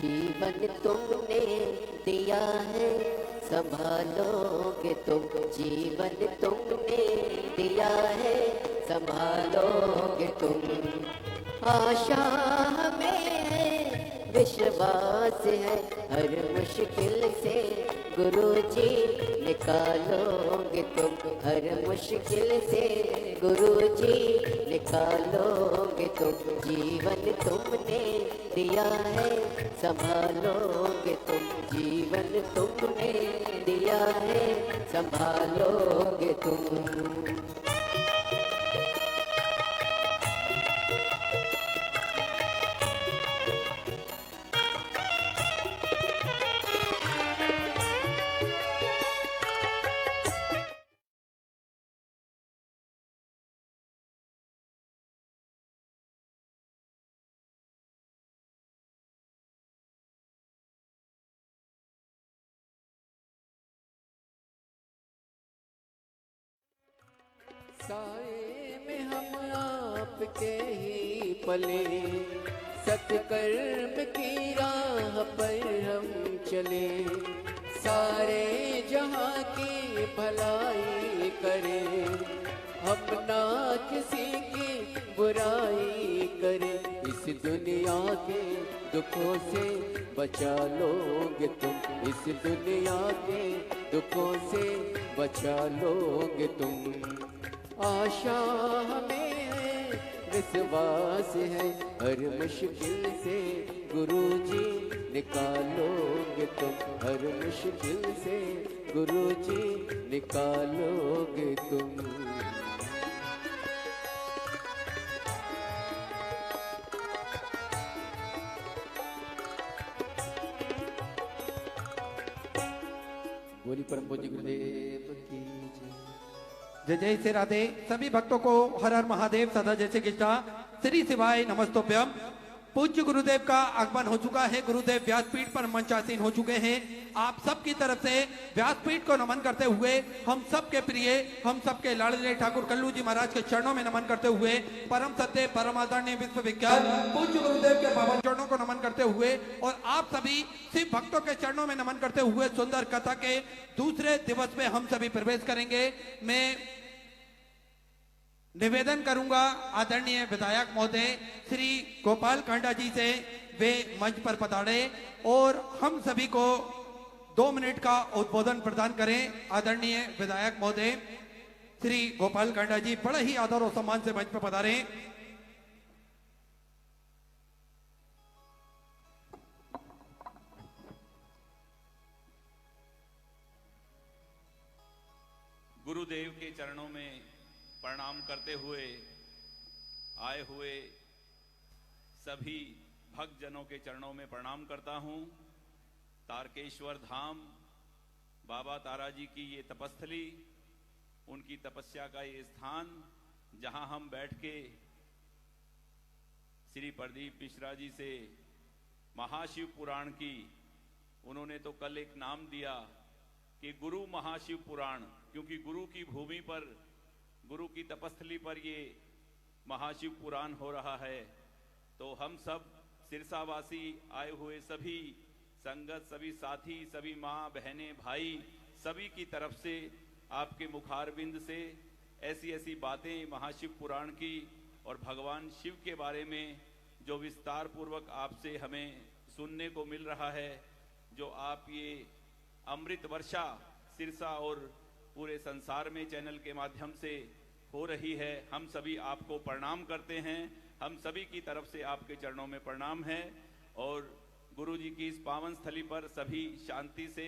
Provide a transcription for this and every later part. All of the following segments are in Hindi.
जीवन तुमने दिया है, संभालोगे तुम। जीवन तुमने दिया है, संभालोगे तुम। आशा हमें है, विश्वास है, हर मुश्किल से गुरुजी निकालोगे तुम। हर मुश्किल से गुरुजी निकालोगे तुम। जीवन तुमने दिया है, संभालोगे तुम। जीवन तुमने दिया है, संभालोगे तुम। साए में हम आपके ही पले, सत्कर्म की राह पर हम चले। सारे जहाँ की भलाई करें, हम ना किसी की बुराई करें। इस दुनिया के दुखों से बचा लोगे तुम। इस दुनिया के दुखों से बचा लोगे तुम। आशा हमें है, विश्वास है, हर मुश्किल से गुरुजी निकालोगे तुम। हर मुश्किल से गुरुजी निकालोगे तुम। बोली परम पूज्य गुरुदेव की जय। जय जय श्री राधे। सभी भक्तों को हर हर महादेव, सदा जैसे कृष्णा, श्री शिवाय नमस्तोभ्यम। पूज्य गुरुदेव का आगमन हो चुका है। गुरुदेव व्यासपीठ पर मंचासीन हो चुके हैं। आप सबकी तरफ से व्यासपीठ को नमन करते हुए, हम सबके प्रिय, हम सबके लाडले ठाकुर कल्लू जी महाराज के चरणों में नमन करते हुए, परम सत्य परम आदरणीय विश्वविख्यात पूज्य गुरुदेव के पावन चरणों को नमन करते हुए और आप सभी शिव भक्तों के चरणों में नमन करते हुए सुंदर कथा के दूसरे दिवस में हम सभी प्रवेश करेंगे। मैं निवेदन करूंगा आदरणीय विधायक महोदय श्री गोपाल कांडा जी से, वे मंच पर पधारे और हम सभी को 2 मिनट का उद्बोधन प्रदान करें। आदरणीय विधायक महोदय श्री गोपाल कांडा जी बड़े ही आदर और सम्मान से मंच पर पधारे। गुरुदेव के चरणों में प्रणाम करते हुए आए हुए सभी भक्तजनों के चरणों में प्रणाम करता हूं। तारकेश्वर धाम बाबा तारा जी की ये तपस्थली, उनकी तपस्या का ये स्थान जहां हम बैठ के श्री प्रदीप मिश्रा जी से महाशिव पुराण की, उन्होंने तो कल एक नाम दिया कि गुरु महाशिव पुराण, क्योंकि गुरु की भूमि पर, गुरु की तपस्थली पर ये महाशिव पुराण हो रहा है। तो हम सब सिरसावासी आए हुए सभी संगत, सभी साथी, सभी माँ बहनें भाई, सभी की तरफ से आपके मुखारबिंद से ऐसी ऐसी बातें महाशिव पुराण की और भगवान शिव के बारे में जो विस्तार पूर्वक आपसे हमें सुनने को मिल रहा है, जो आप ये अमृत वर्षा सिरसा और पूरे संसार में चैनल के माध्यम से हो रही है, हम सभी आपको प्रणाम करते हैं। हम सभी की तरफ से आपके चरणों में प्रणाम है और गुरु जी की इस पावन स्थली पर सभी शांति से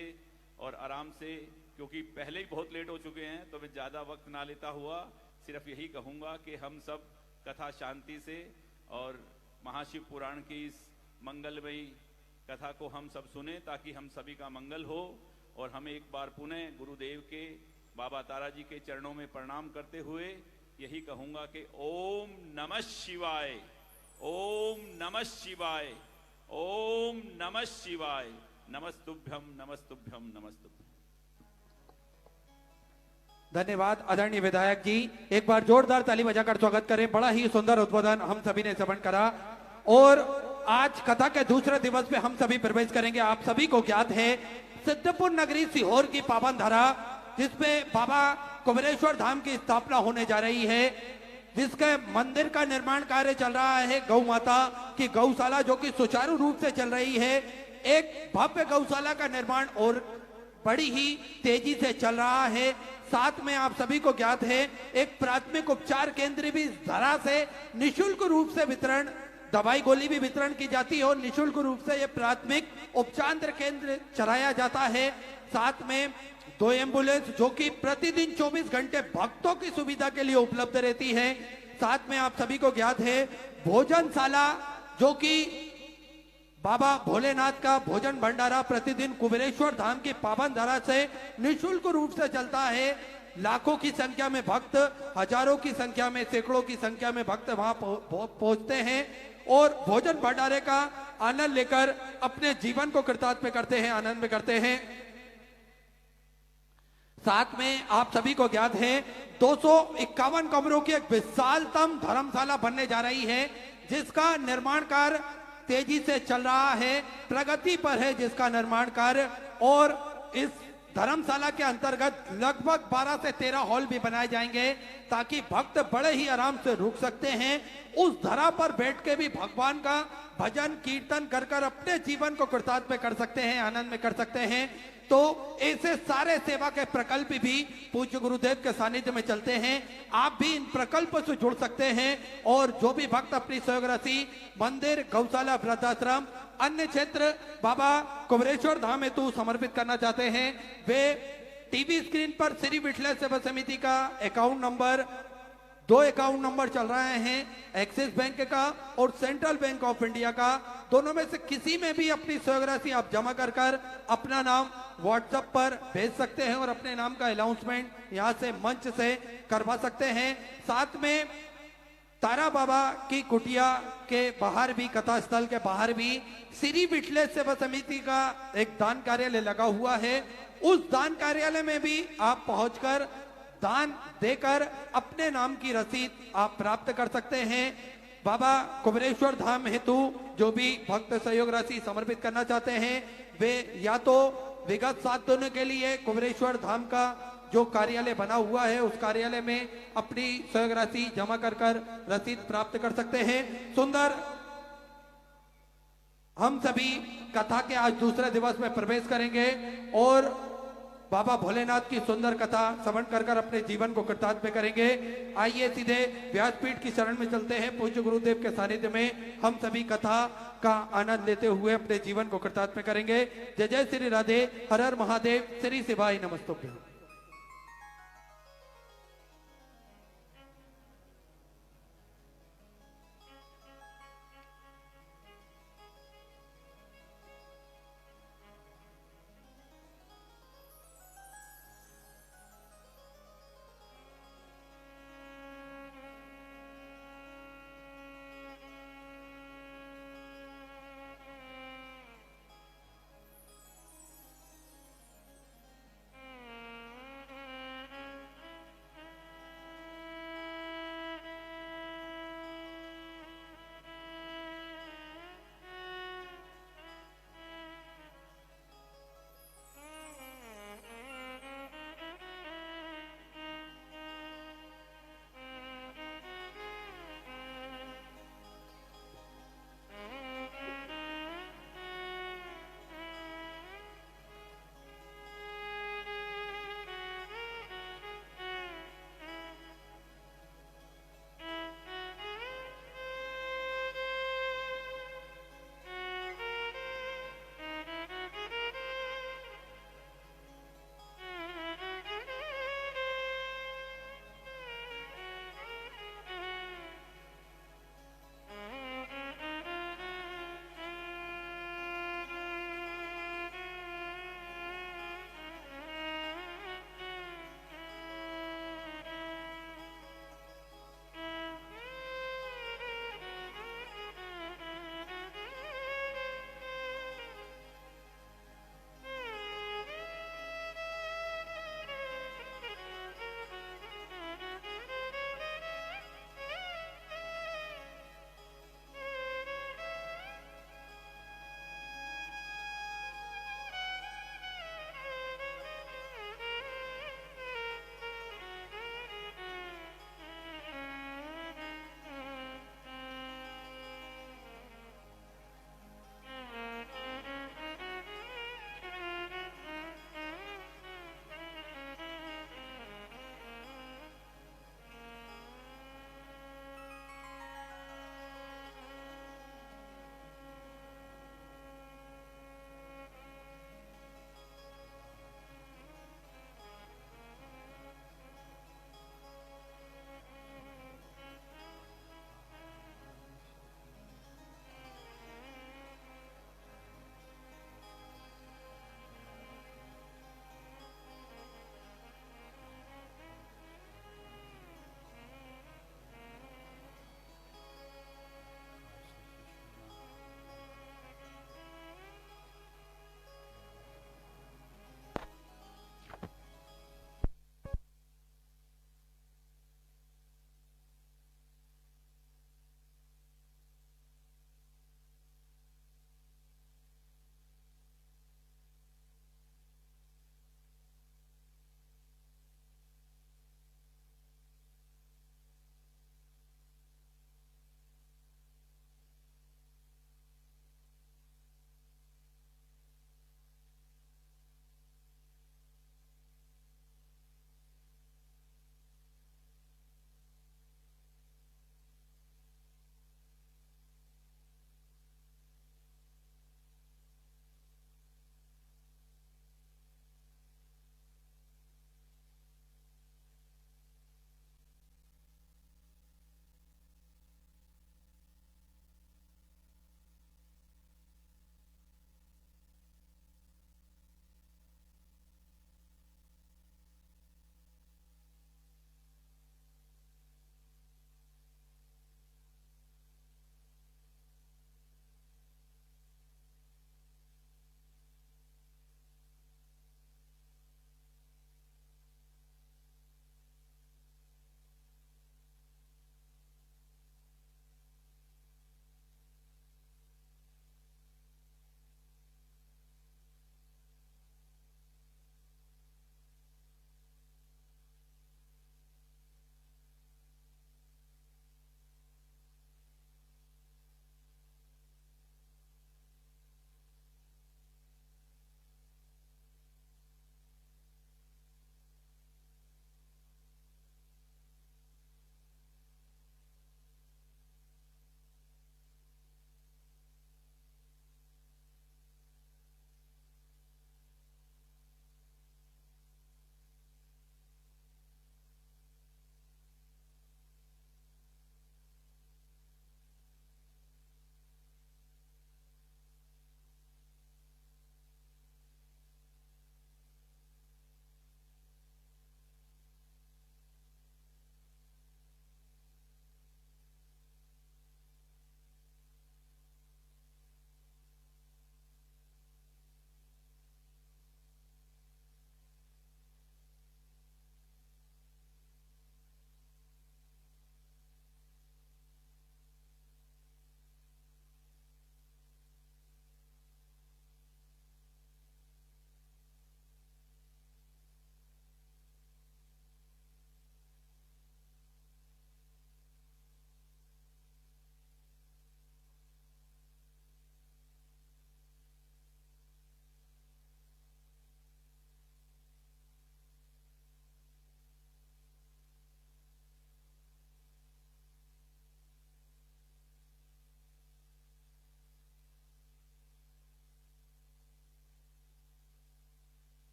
और आराम से, क्योंकि पहले ही बहुत लेट हो चुके हैं, तो मैं ज़्यादा वक्त ना लेता हुआ सिर्फ यही कहूँगा कि हम सब कथा शांति से और महाशिव पुराण की इस मंगलमयी कथा को हम सब सुने, ताकि हम सभी का मंगल हो। और हम एक बार पुनः गुरुदेव के, बाबा तारा जी के चरणों में प्रणाम करते हुए यही कहूंगा कि ओम नमः शिवाय, ओम नमः शिवाय, ओम नमः शिवाय, नमस्तुभ्यम नमस्तुभ्यम नमस्तुभ्यम। धन्यवाद आदरणीय विधायक जी। एक बार जोरदार ताली बजाकर स्वागत करें। बड़ा ही सुंदर उद्बोधन हम सभी ने श्रवण करा और आज कथा के दूसरे दिवस पे हम सभी प्रवेश करेंगे। आप सभी को ज्ञात है सिद्धपुर नगरी सीहोर की पावन धरा, जिसपे बाबा कुबेरेश्वर धाम की स्थापना होने जा रही है, जिसके मंदिर का निर्माण कार्य चल रहा है। गौ माता की गौशाला जो कि सुचारू रूप से चल रही है। एक भव्य गौशाला का निर्माण और बड़ी ही तेजी से चल रहा है। साथ में आप सभी को ज्ञात है एक प्राथमिक उपचार केंद्र भी इस धरा से निशुल्क रूप से वितरण, दवाई गोली भी वितरण की जाती है और निशुल्क रूप से ये प्राथमिक उपचार केंद्र चलाया जाता है। साथ में 2 एम्बुलेंस जो कि प्रतिदिन 24 घंटे भक्तों की सुविधा के लिए उपलब्ध रहती है। साथ में आप सभी को ज्ञात है भोजनशाला जो कि बाबा भोलेनाथ का भोजन भंडारा प्रतिदिन कुबेरेश्वर धाम की पावन धरा से निशुल्क रूप से चलता है। लाखों की संख्या में भक्त, हजारों की संख्या में, सैकड़ों की संख्या में भक्त वहां पहुंचते हैं और भोजन भंडारे का आनंद लेकर अपने जीवन को कृतार्थ करते हैं, आनंद में करते हैं। साथ में आप सभी को ज्ञात है 251 कमरों की एक विशालतम धर्मशाला बनने जा रही है, जिसका निर्माण कार्य तेजी से चल रहा है, प्रगति पर है जिसका निर्माण कार्य। और इस धर्मशाला के अंतर्गत लगभग 12 से 13 हॉल भी बनाए जाएंगे ताकि भक्त बड़े ही आराम से रुक सकते हैं। उस धरा पर बैठ के भी भगवान का भजन कीर्तन कर कर अपने जीवन को कृतार्थ में कर सकते हैं, आनंद में कर सकते हैं। तो ऐसे सारे सेवा के प्रकल्प भी पूज्य गुरुदेव के सानिध्य में चलते हैं। आप भी इन प्रकल्प से जुड़ सकते हैं और जो भी भक्त अपनी सहयोग राशि मंदिर, गौशाला, वृद्धाश्रम, अन्य क्षेत्र बाबा कुबेरेश्वर धाम हेतु समर्पित करना चाहते हैं, वे टीवी स्क्रीन पर श्री विठलेश्वर सेवा समिति का अकाउंट नंबर, 2 अकाउंट नंबर चल रहे हैं, एक्सिस बैंक का और सेंट्रल बैंक ऑफ इंडिया का। दोनों में से किसी में भी अपनी सहयोग राशि आप जमा कर कर अपना नाम व्हाट्सएप पर भेज सकते हैं और अपने नाम का अनाउंसमेंट यहाँ से मंच से करवा सकते हैं। साथ में तारा बाबा की कुटिया के बाहर भी, कथा स्थल के बाहर भी श्री विठलेश्वर सेवा समिति का एक दान कार्यालय लगा हुआ है। उस दान कार्यालय में भी आप पहुंचकर दान देकर अपने नाम की रसीद आप प्राप्त कर सकते हैं। बाबा कुबेरेश्वर धाम हेतु जो भी भक्त सहयोग राशि समर्पित करना चाहते हैं, वे या तो विगत 7 दिनों के लिए कुबेरेश्वर धाम का जो कार्यालय बना हुआ है उस कार्यालय में अपनी सहयोग राशि जमा कर कर रसीद प्राप्त कर सकते हैं। सुंदर हम सभी कथा के आज दूसरे दिवस में प्रवेश करेंगे और बाबा भोलेनाथ की सुंदर कथा श्रवण कर कर अपने जीवन को कृतार्थ में करेंगे। आइए सीधे व्यासपीठ की शरण में चलते हैं। पूज्य गुरुदेव के सानिध्य में हम सभी कथा का आनंद लेते हुए अपने जीवन को कृतार्थ में करेंगे। जय जय श्री राधे, हर हर महादेव, श्री शिवाय नमस्तुभ्यं।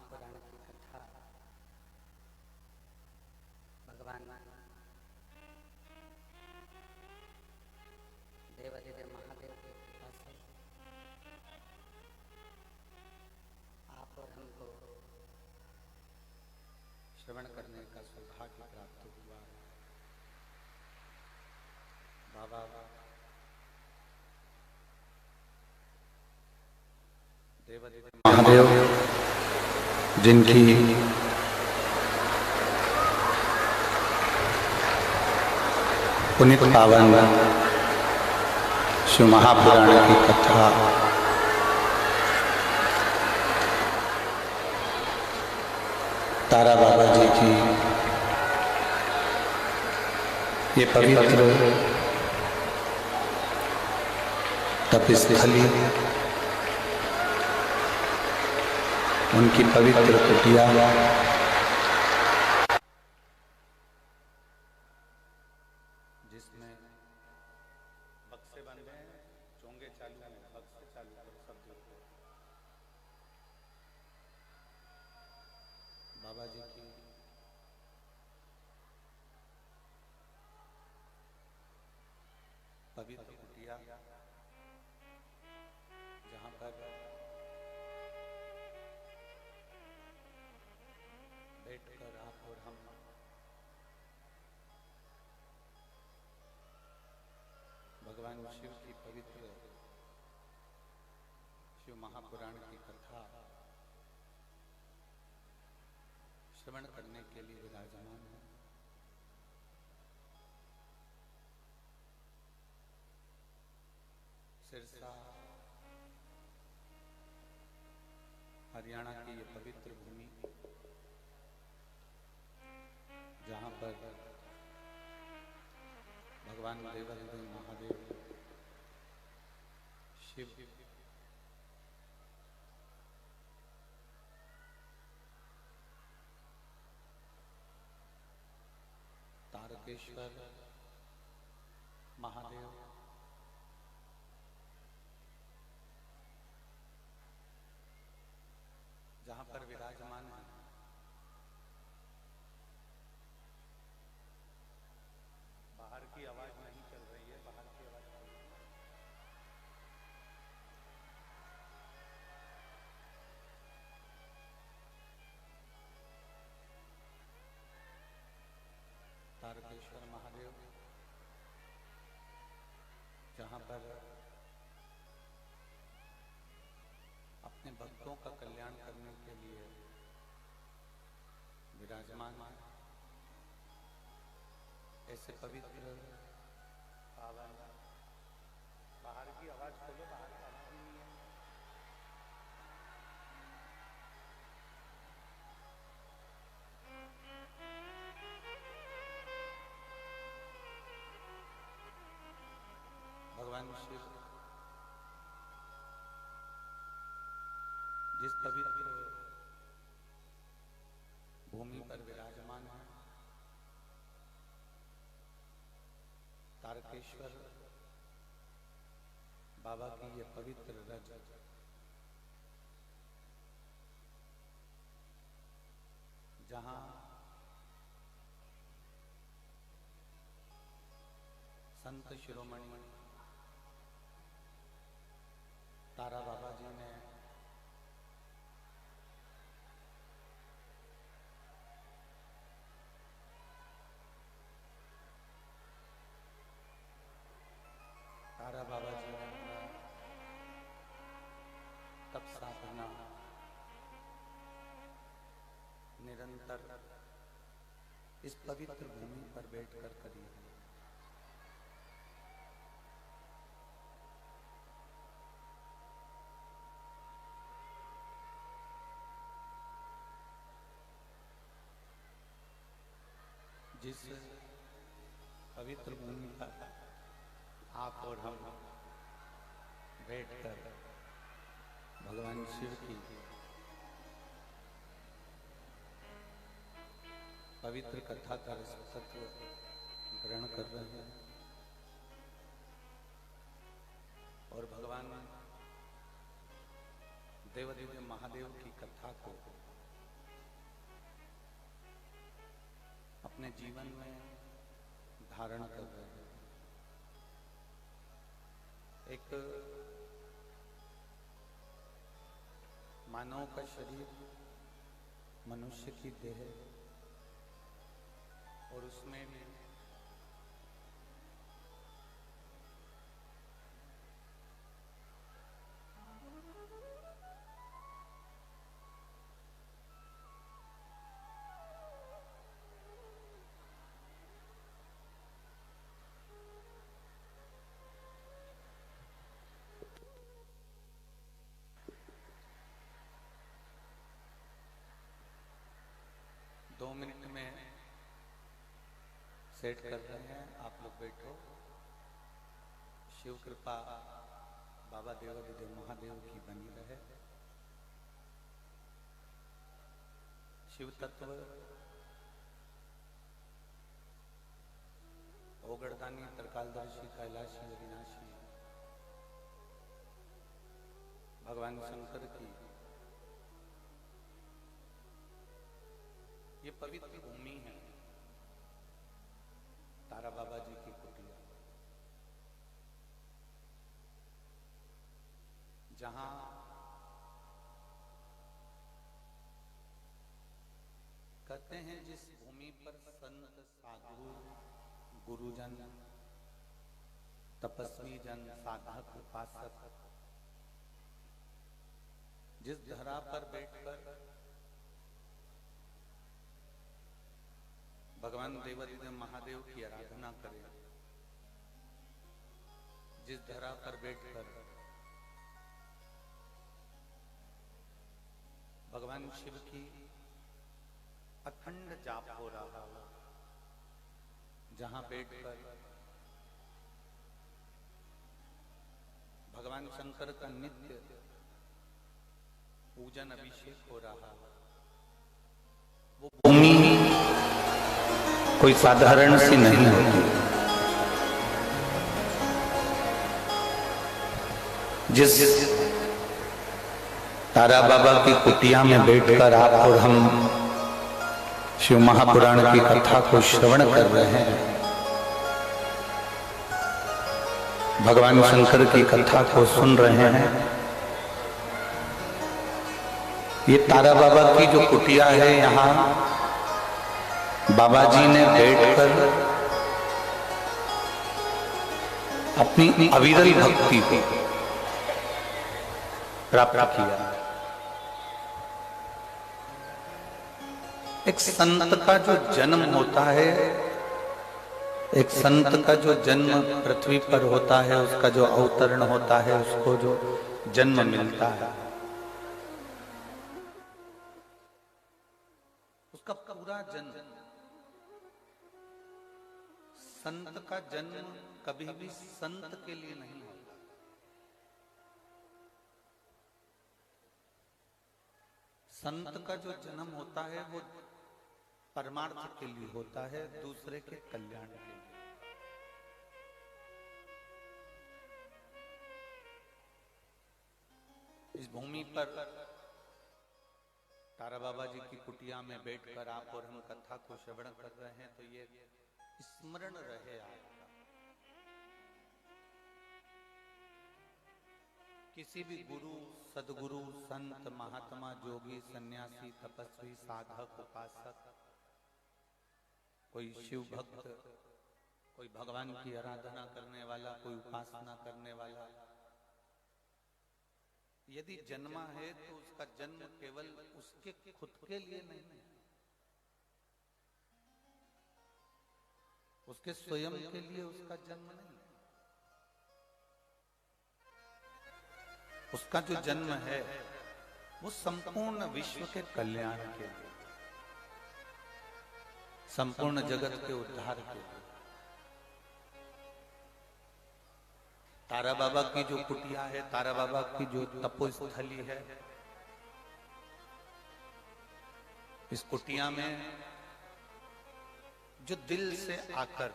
महापुराण की कथा भगवान देवाधिदेव महादेव की कृपा से आप और हमको श्रवण करने का सौभाग्य प्राप्त हुआ। बाबा देवाधिदेव महादेव जिनकी पुनित पावन शिव महापुराण की कथा तारा बाबा जी की ये पवित्र तपस्थली, उनकी पवित्र कुटिया जिसमें बक्से बन गए, चोंगे चालू हैं, बक्से चालू हैं, सब देखो बाबा जी की पवित्र कुटिया, जहाँ पर बैठकर आप और हम भगवान शिव की पवित्र शिव महापुराण की कथा श्रवण करने के लिए विराजमान है। सिरसा हरियाणा की ये पवित्र भूमि, जहाँ पर भगवान देवाधिदेव महादेव शिव तारकेश्वर महादेव जहाँ पर विराजमान है। बाहर की आवाज नहीं चल रही है, बाहर की आवाज चल रही है। तारकेश्वर महादेव जहाँ पर अपने भक्तों का कल्याण करने के लिए विराजमान है। ऐसे पवित्र पावन, बाहर की आवाज खोलो, बाहर की आवाज नहीं है। भगवान शिव जिस पवित्र भूमि पर विराजमान है, तारकेश्वर बाबा की ये पवित्र रज, जहां संत शिरोमणि तारा बाबा जी ने तारा बाबा जी ने अपना तप साधना निरंतर इस पवित्र भूमि पर बैठकर करी है। जिस पवित्र भूमि पर आप और हम बैठकर भगवान शिव की पवित्र कथा का सत्व ग्रहण कर रहे हैं और भगवान देवाधिदेव महादेव की कथा को अपने जीवन में धारण कर रहे हैं। एक मानव का शरीर, मनुष्य की देह, और उसमें भी दो मिनट में सेट कर रहे हैं। आप लोग बैठो। शिव कृपा बाबा देवादिदेव महादेव की बनी रहे। शिव तत्व ओगड़दानी, त्रिकालदर्शी, कैलाशी, अविनाशी भगवान शंकर की ये पवित्र भूमि है। तारा बाबा जी की कुटिया, जहां कहते हैं जिस भूमि पर संत, साधु, गुरुजन, तपस्वी जन, साधक, उपासक जिस धरा पर बैठकर भगवान देवादिदेव महादेव की आराधना करें, जिस धरा पर बैठकर भगवान शिव की अखंड जाप हो रहा हो, जहां बैठकर भगवान शंकर का नित्य पूजन अभिषेक हो रहा हो, वो भूमि कोई साधारण सी नहीं होती। जिस तारा बाबा की कुटिया में बैठकर आप और हम शिव महापुराण की कथा को श्रवण कर रहे हैं, भगवान शंकर की कथा को सुन रहे हैं, ये तारा बाबा की जो कुटिया है, यहाँ बाबा जी ने बैठकर अपनी अविरल भक्ति को प्राप्त किया। एक संत का जो जन्म होता है, एक संत का जो जन्म पृथ्वी पर होता है, उसका जो अवतरण होता है, उसको जो जन्म मिलता है, उसका पूरा जन्म, संत का जन्म कभी भी संत के लिए नहीं होता। संत का जो जन्म होता है वो परमार्थ के लिए होता है, दूसरे के कल्याण के लिए। इस भूमि पर तारा बाबा जी की कुटिया में बैठकर आप और हम कथा को श्रवण कर रहे हैं, तो ये स्मरण रहे आपका। किसी भी गुरु, सदगुरु, संत, महात्मा, जोगी, सन्यासी, तपस्वी, साधक, उपासक, कोई शिव भक्त, कोई भगवान की आराधना करने वाला, कोई उपासना करने वाला, यदि जन्मा है तो उसका जन्म केवल उसके खुद के लिए नहीं है, उसके स्वयं के लिए उसका जन्म नहीं। उसका जो जन्म है वो संपूर्ण विश्व के कल्याण के लिए, संपूर्ण जगत के उद्धार के लिए। तारा बाबा की जो कुटिया है, तारा बाबा की जो तपोस्थली है, इस कुटिया में जो दिल से आकर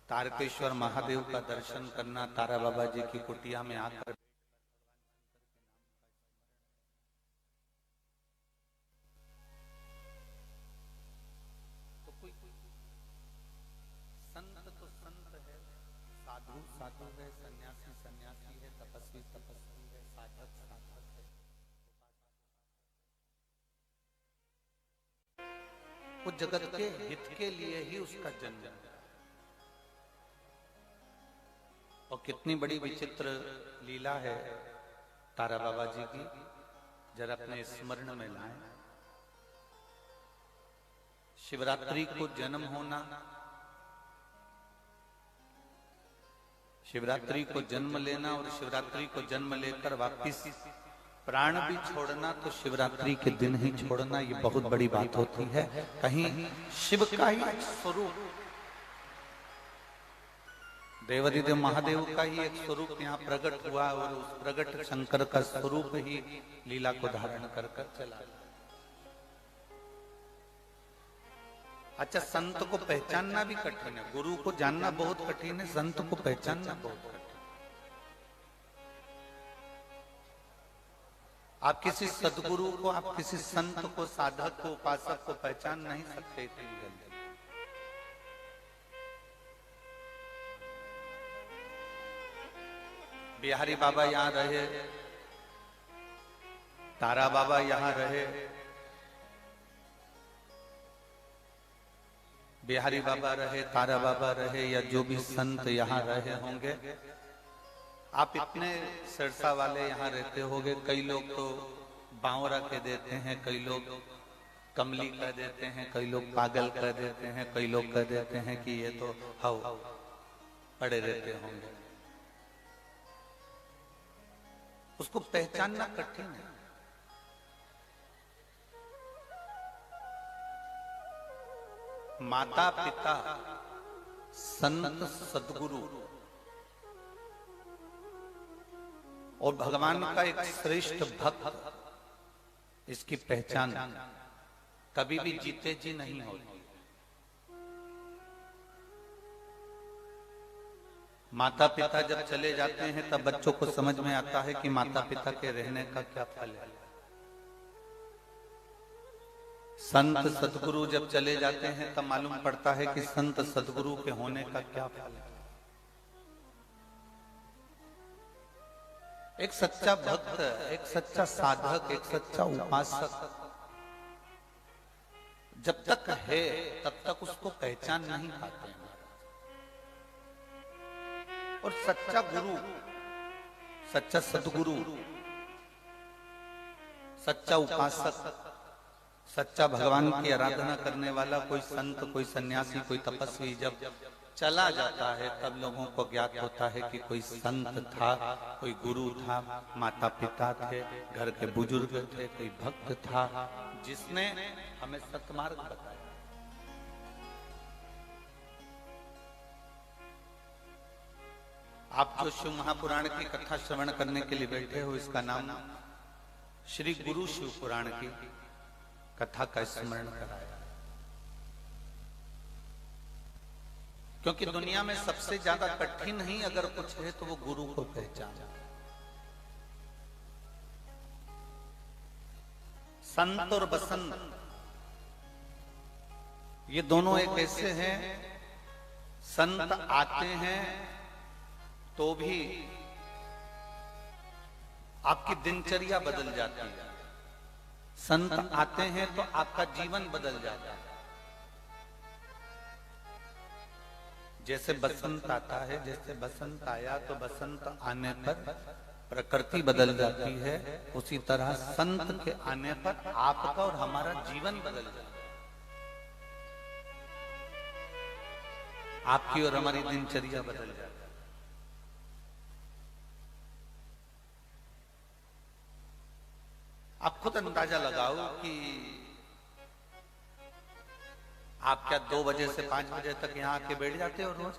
तारकेश्वर महादेव का दर्शन करना, तारा बाबा जी की कुटिया में आकर तो साधु है, सन्यासी सन्यासी है, तपस्वी तपस्वी है, साधक साधक है। वो जगत के हित के लिए ही उसका जन्म है। और कितनी बड़ी विचित्र लीला है तारा बाबा जी की, जरा अपने स्मरण में लाएं। शिवरात्रि को जन्म होना, शिवरात्रि को जन्म लेना और शिवरात्रि को जन्म लेकर वापिस प्राण भी छोड़ना, तो शिवरात्रि के दिन ही छोड़ना, ये बहुत बड़ी बात होती है। कहीं शिव का ही स्वरूप, देवादिदेव महादेव का ही एक स्वरूप यहाँ प्रकट हुआ और उस प्रकट शंकर का स्वरूप ही लीला को धारण कर कर चला। अच्छा, संत को पहचानना भी कठिन है, गुरु को जानना बहुत कठिन है, संत को पहचानना बहुत कठिन। आप किसी सदगुरु को, आप किसी संत को, साधक को, उपासक को पहचान नहीं सकते इतनी जल्दी। बिहारी बाबा यहाँ रहे, तारा बाबा यहाँ रहे, बिहारी बाबा रहे, तारा बाबा रहे, या जो भी संत यहाँ रहे होंगे, आप इतने सिरसा वाले यहाँ रहते होंगे। कई लोग तो बावरा कह देते हैं, कई लोग कमली कह देते हैं, कई लोग पागल कह देते हैं, कई लोग कह देते हैं कि ये तो हव पड़े रहते होंगे। उसको पहचानना कठिन है। माता पिता, संत, सदगुरु और भगवान का एक श्रेष्ठ भक्त, इसकी पहचान कभी भी जीते जी नहीं होती। माता पिता जब चले जाते हैं तब बच्चों को समझ में आता है कि माता पिता के रहने का क्या फल है। संत सदगुरु जब चले जाते हैं तब मालूम पड़ता है कि संत सदगुरु के होने का क्या फल है। एक सच्चा भक्त, एक सच्चा साधक, एक सच्चा उपासक जब तक है तब तक उसको पहचान नहीं पाते हैं। और सच्चा गुरु, सच्चा सदगुरु, सच्चा उपासक, सच्चा भगवान की आराधना करने वाला कोई संत, कोई सन्यासी, कोई तपस्वी जब चला जाता है तब लोगों को ज्ञात होता है कि कोई संत था, कोई गुरु था, माता पिता थे, घर के बुजुर्ग थे, कोई भक्त था जिसने हमें सत्मार्ग बताया। आप जो शिव महापुराण की कथा श्रवण करने के लिए बैठे हो, इसका नाम श्री गुरु शिव पुराण की कथा का स्मरण कराया। क्योंकि दुनिया में सबसे ज्यादा कठिन ही अगर कुछ है तो वो गुरु को पहचान। संत और बसंत ये दोनों एक ऐसे हैं, संत आते हैं तो भी आपकी दिनचर्या बदल जाती है, संत आते हैं तो आपका जीवन बदल जाता है। जैसे बसंत आता है, जैसे बसंत आया तो बसंत आने पर प्रकृति बदल जाती है, उसी तरह संत के आने पर आपका और हमारा जीवन बदल जाता है। आपकी और हमारी दिनचर्या बदल जाती है। आप खुद अंदाजा लगाओ कि आप क्या 2 बजे से 5 बजे तक यहाँ आके बैठ जाते हो रोज?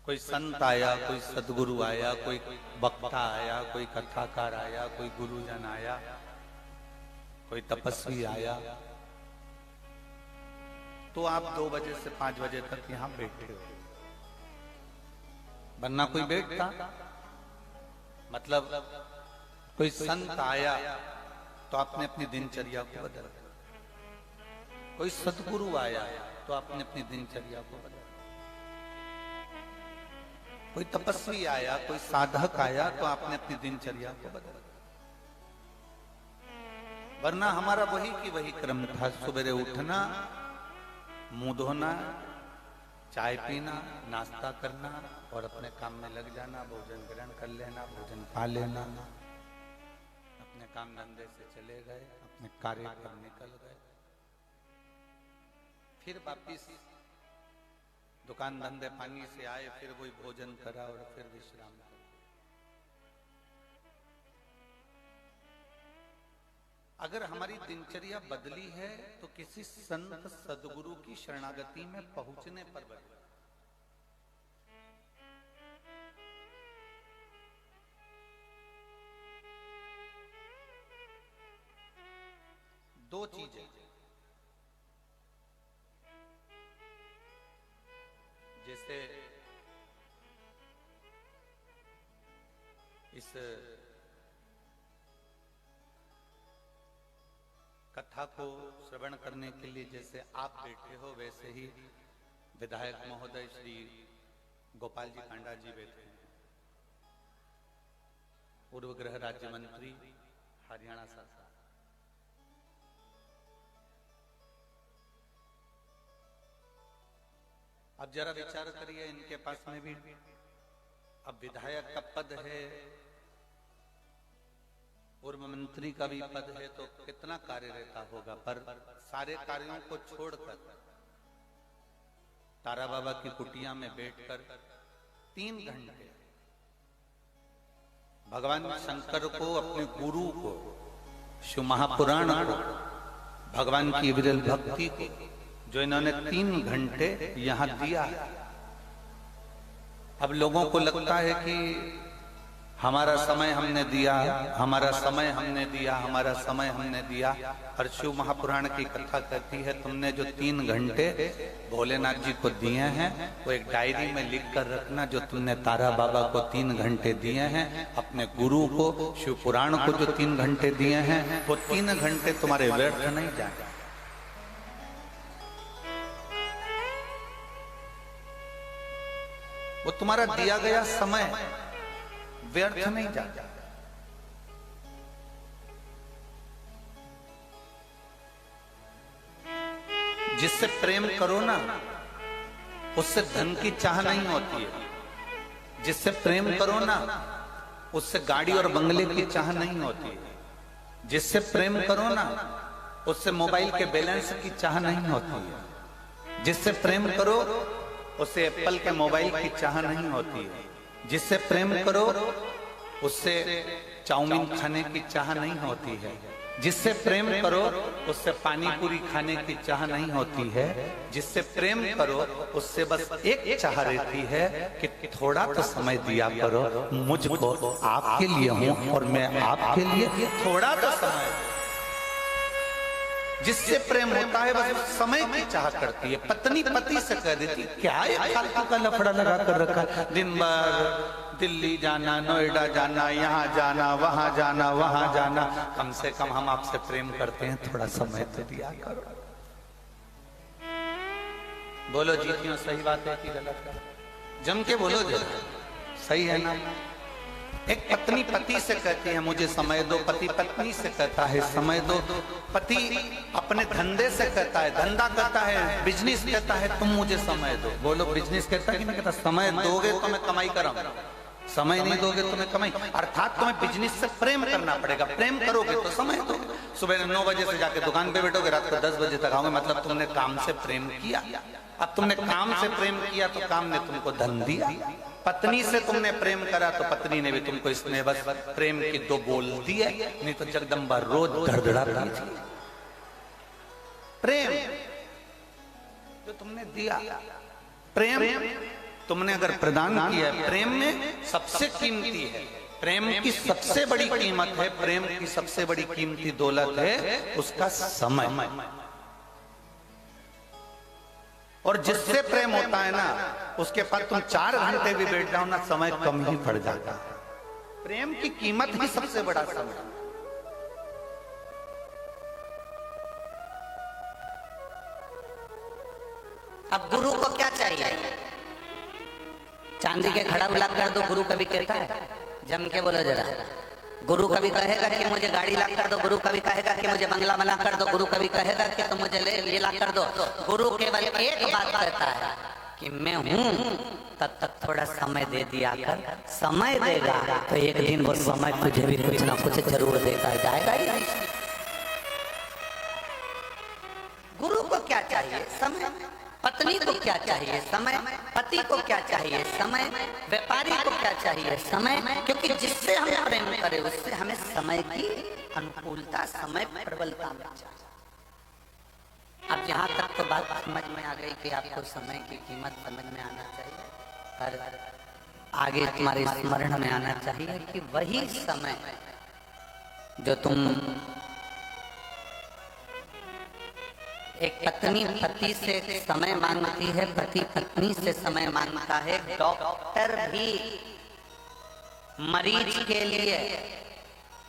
कोई संत आया, कोई सदगुरु आया, कोई वक्ता आया, कोई कथाकार आया, कोई गुरुजन आया, कोई तपस्वी आया, तो आप 2 बजे से 5 बजे तक यहाँ बैठे हो। वरना कोई बैठता? मतलब कोई संत आया तो आपने अपनी दिनचर्या को बदला, कोई सदगुरु आया तो आपने अपनी दिनचर्या को बदला। कोई तपस्वी आया, कोई साधक आया, तो आपने अपनी दिनचर्या को बदला, वरना हमारा वही की वही क्रम था। सुबह उठना, मुंह धोना, चाय पीना, नाश्ता करना और अपने काम में लग जाना, भोजन ग्रहण कर लेना, भोजन पा लेना, अपने काम धंधे से चले गए, अपने कार्य पर निकल गए, फिर वापिस दुकान धंधे पानी से आए, फिर वही भोजन करा और फिर विश्राम करा। अगर हमारी दिनचर्या बदली है तो किसी संत सदगुरु की शरणागति में पहुंचने पर बदली। दो चीजें, जैसे इस कथा को श्रवण करने के लिए जैसे आप बैठे हो, वैसे ही विधायक महोदय श्री गोपाल जी कांडा जी बैठे हैं, पूर्व गृह राज्य मंत्री हरियाणा शासन। अब जरा विचार करिए, इनके पास में भी अब विधायक का पद है, पूर्व मंत्री का भी पद है, तो कितना कार्य रहता होगा। पर सारे कार्यों को छोड़कर तारा बाबा की कुटिया में बैठकर 3 घंटे भगवान शंकर को, अपने गुरु को, शिव महापुराण को, भगवान की विरल भक्ति को, जो इन्होंने 3 घंटे यहां दिया। अब लोगों को लगता है कि हमारा समय हमने दिया, हमारा समय हमने दिया, हमारा समय हमने दिया। और शिव महापुराण की कथा कहती है, तुमने जो 3 घंटे भोलेनाथ जी को दिए हैं, वो एक डायरी में लिख कर रखना, जो तुमने तारा बाबा को 3 घंटे दिए हैं, अपने गुरु को, शिव पुराण को जो 3 घंटे दिए हैं, वो 3 घंटे तुम्हारे व्यर्थ नहीं जाए। वो तुम्हारा दिया गया समय व्यर्थ नहीं जाता। जिससे प्रेम करो ना, उससे धन की चाह नहीं होती है। जिससे प्रेम करो ना, उससे गाड़ी और बंगले की चाह नहीं होती है। जिससे प्रेम करो ना, उससे मोबाइल के बैलेंस की चाह नहीं होती है। जिससे प्रेम करो, उससे एप्पल के मोबाइल की चाह नहीं होती है। जिससे प्रेम करो, उससे चाउमीन खाने की चाह नहीं होती है। जिससे प्रेम करो, उससे पानी पूरी खाने की चाह नहीं होती है। जिससे प्रेम करो, उससे बस एक चाह रहती है कि थोड़ा तो समय दिया करो मुझको, आपके लिए हूं और मैं आपके लिए, थोड़ा तो समय। जिससे प्रेम होता है बस समय की चाह करती है। पत्नी पति से कह देती, क्या ये फालतू का लफड़ा लगा कर रखा, दिन भर दिल्ली जाना, नोएडा जाना, यहाँ जाना, वहां जाना, वहां जाना। कम से कम हम आपसे प्रेम करते हैं, थोड़ा समय तो दिया करो। बोलो जी, क्यों सही बात है कि गलत? जम के बोलो जरा, सही है ना? एक पत्नी पति से कहती है मुझे समय दो, पति पत्नी से कहता है समय दो, पति अपने धंधे से कहता है, धंधा कहता है, बिजनेस कहता है तुम मुझे समय दो। बोलो, बिजनेस कहता है कि नहीं कहता? समय दोगे तो मैं कमाई कराऊंगा, समय नहीं दोगे तो मैं कमाई। अर्थात तुम्हें बिजनेस से प्रेम करना पड़ेगा। प्रेम करोगे तो समय दोगे। सुबह 9 बजे से जाके दुकान पे बैठोगे, रात को 10 बजे तक आओगे, मतलब तुमने काम से प्रेम किया। अब तुमने काम से प्रेम किया तो काम ने तुमको धन दिया। पत्नी से तुमने प्रेम करा तो पत्नी ने भी तुमको इसमें बस प्रेम की 2 बोल दी है, नहीं तो जगदम्बा रोज धड़धड़ाती थी। प्रेम जो तुमने दिया, प्रेम तुमने अगर प्रदान किया, प्रेम में सबसे कीमती है, प्रेम की सबसे बड़ी कीमत है, प्रेम की सबसे बड़ी कीमती दौलत है उसका समय। और जिससे प्रेम होता है ना, उसके पास तुम 4 घंटे भी बैठ जाओ ना, समय कम ही पड़ जाता है। प्रेम की कीमत ही सबसे बड़ा समय। अब गुरु को क्या चाहिए? चांदी के घड़ा ला कर दो, गुरु कभी कहता है? जम के बोलो जरा। गुरु कभी कहेगा कि मुझे गाड़ी ला कर दो, गुरु कभी कहेगा कि मुझे बंगला बना कर दो, गुरु कभी कहेगा कि तुम मुझे ये ला कर दो। गुरु केवल एक बात कहता है कि मैं हूँ, तब तक थोड़ा समय दे दिया कर। समय देगा तो एक दिन वो समय तुझे भी कुछ ना कुछ जरूर देता जाएगा ही नहीं। गुरु को क्या चाहिए? समय। पत्नी को क्या चाहिए? समय। पति को क्या चाहिए? समय। व्यापारी को क्या चाहिए? समय। क्योंकि जिससे हम प्रेम करें उससे हमें समय की अनुकूलता, समय प्रबलता मिल जाए। अब यहाँ तक तो बात समझ में आ गई कि आपको समय की कीमत समझ में आना चाहिए, पर आगे तुम्हारे स्मरण में आना चाहिए कि वही समय जो तुम, एक पत्नी पति से समय मांगती है, पति पत्नी से समय मांगता है, डॉक्टर भी मरीज के लिए,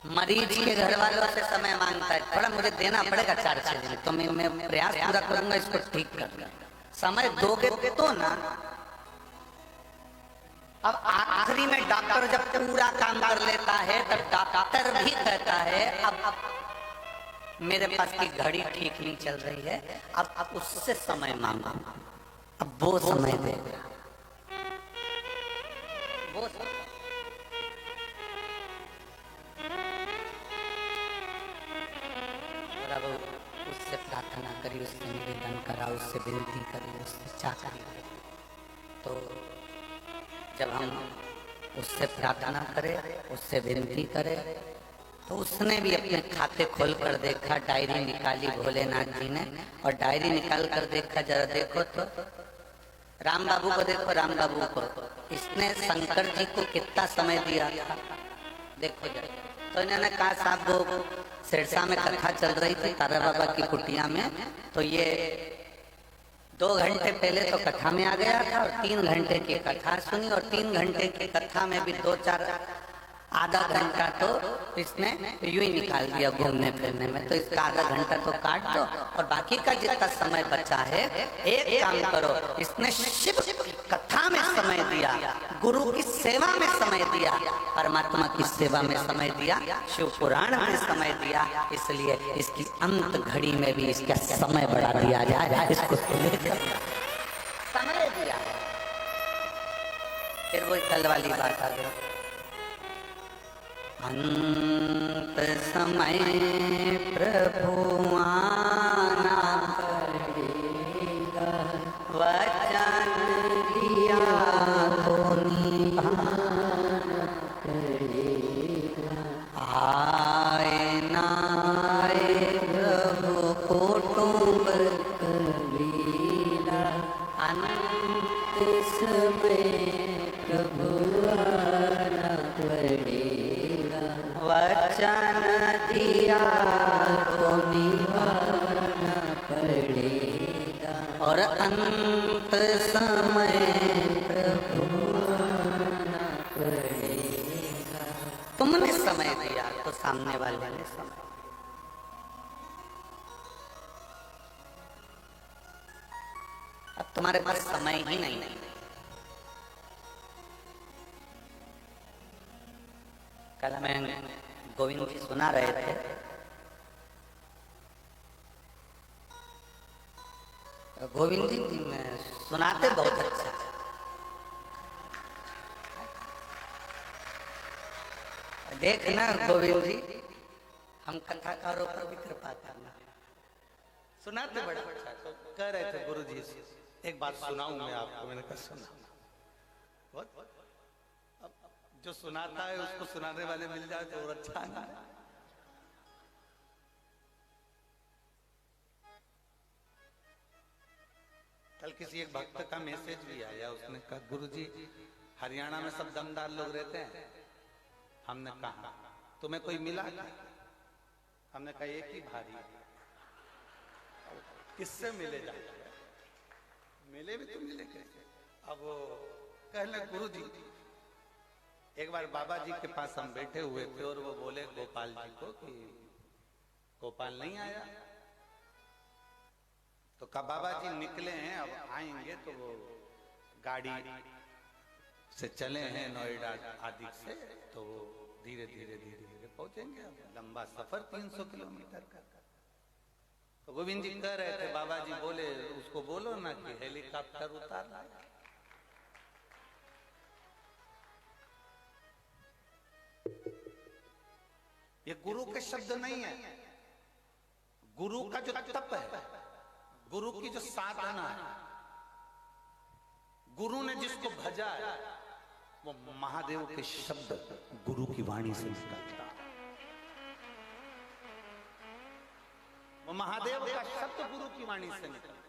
मरीज के घर वालों से समय मांगता है। थोड़ा मुझे देना पड़ेगा 4-6 दिन, तो मैं प्रयास पूरा करूंगा इसको ठीक करने। समय दोगे तो ना। अब आखिरी में डॉक्टर जब पूरा काम कर लेता है तब डॉक्टर भी कहता है अब मेरे पास की घड़ी ठीक नहीं चल रही है, अब उससे समय मांगो, अब वो समय देगा। वो उससे प्रार्थना करी, उससे निवेदन करा, उससे विनती करी, उससे चाकरी करी। तो जब हम उससे प्रार्थना करें, उससे विनती करें, तो उसने भी अपने खाते खोल कर देखा, डायरी निकाली भोलेनाथ जी ने, और डायरी निकाल कर देखा, जरा देखो तो राम बाबू को देखो, राम बाबू को, इसने शंकर जी को कितना समय दिया था देखो जरा। तो इन्होंने कहा साहब वो सिरसा में कथा चल रही थी तारा बाबा की कुटिया में, तो ये 2 घंटे पहले तो कथा में आ गया था और 3 घंटे की कथा सुनी, और 3 घंटे की कथा में भी 2-4 आधा घंटा तो इसने यूं ही निकाल दिया घूमने फिरने में। तो इसका आधा घंटा तो काट दो और बाकी का जितना समय बचा है एक काम करो, इसने शिव कथा में समय दिया, गुरु की सेवा में समय दिया, परमात्मा की सेवा में समय दिया, शिव पुराण में समय दिया, इसलिए इसकी अंत घड़ी में भी इसका समय बढ़ा दिया जाए, इसको समय दिया। फिर वो कल वाली बात आ गई, अंत समय प्रभु आना पड़ेगा, वचन दिया तो निभाना पड़ेगा, आए ना आए प्रभु कुटुंब कबीरा, अंत समय प्रभु आना पड़ेगा, वचन दिया तो निभाना पड़ेगा, और अंत समय प्रभु आना पड़ेगा। तुमने समय दिया तो सामने वाले ने समय, अब तुम्हारे पास समय ही नहीं है। कल हमें गोविंद जी सुना रहे थे, गोविंद जी सुनाते बहुत अच्छा, देखना गोविंद जी, हम कथाकारों पर भी कृपा करना, सुनाते बड़ा अच्छा। तो कह रहे थे गुरु जी एक बात सुनाऊं मैं आपको, मैंने कहा सुना। जो सुनाता है उसको सुनाने वाले मिल जाए तो और अच्छा है ना। कल किसी एक भक्त का मैसेज भी आया, उसने कहा गुरुजी हरियाणा में सब दमदार लोग रहते हैं। हमने कहा तुम्हें कोई मिला क्या? हमने कहा एक ही भारी, किससे मिले जाते मिले भी तो मिले कैसे? अब वो कहने गुरुजी एक बार बाबा जी के पास हम बैठे हुए थे और वो बोले गोपाल जी को कि गोपाल नहीं आया, तो कहा बाबा जी निकले हैं अब आएंगे, तो वो गाड़ी से चले हैं नोएडा आदि से, तो वो धीरे धीरे धीरे धीरे पहुंचेंगे। लंबा सफर 300 किलोमीटर का। तो गोविंद जी कह रहे थे, बाबा जी बोले उसको बोलो ना कि हेलीकॉप्टर उतार लाए। ये गुरु के शब्द नहीं है, गुरु का जो तप है, गुरु की जो साधना है, गुरु ने जिसको भजा है, वो महादेव के शब्द गुरु की वाणी से निकलता है। वो महादेव का शब्द गुरु की वाणी से निकलता है।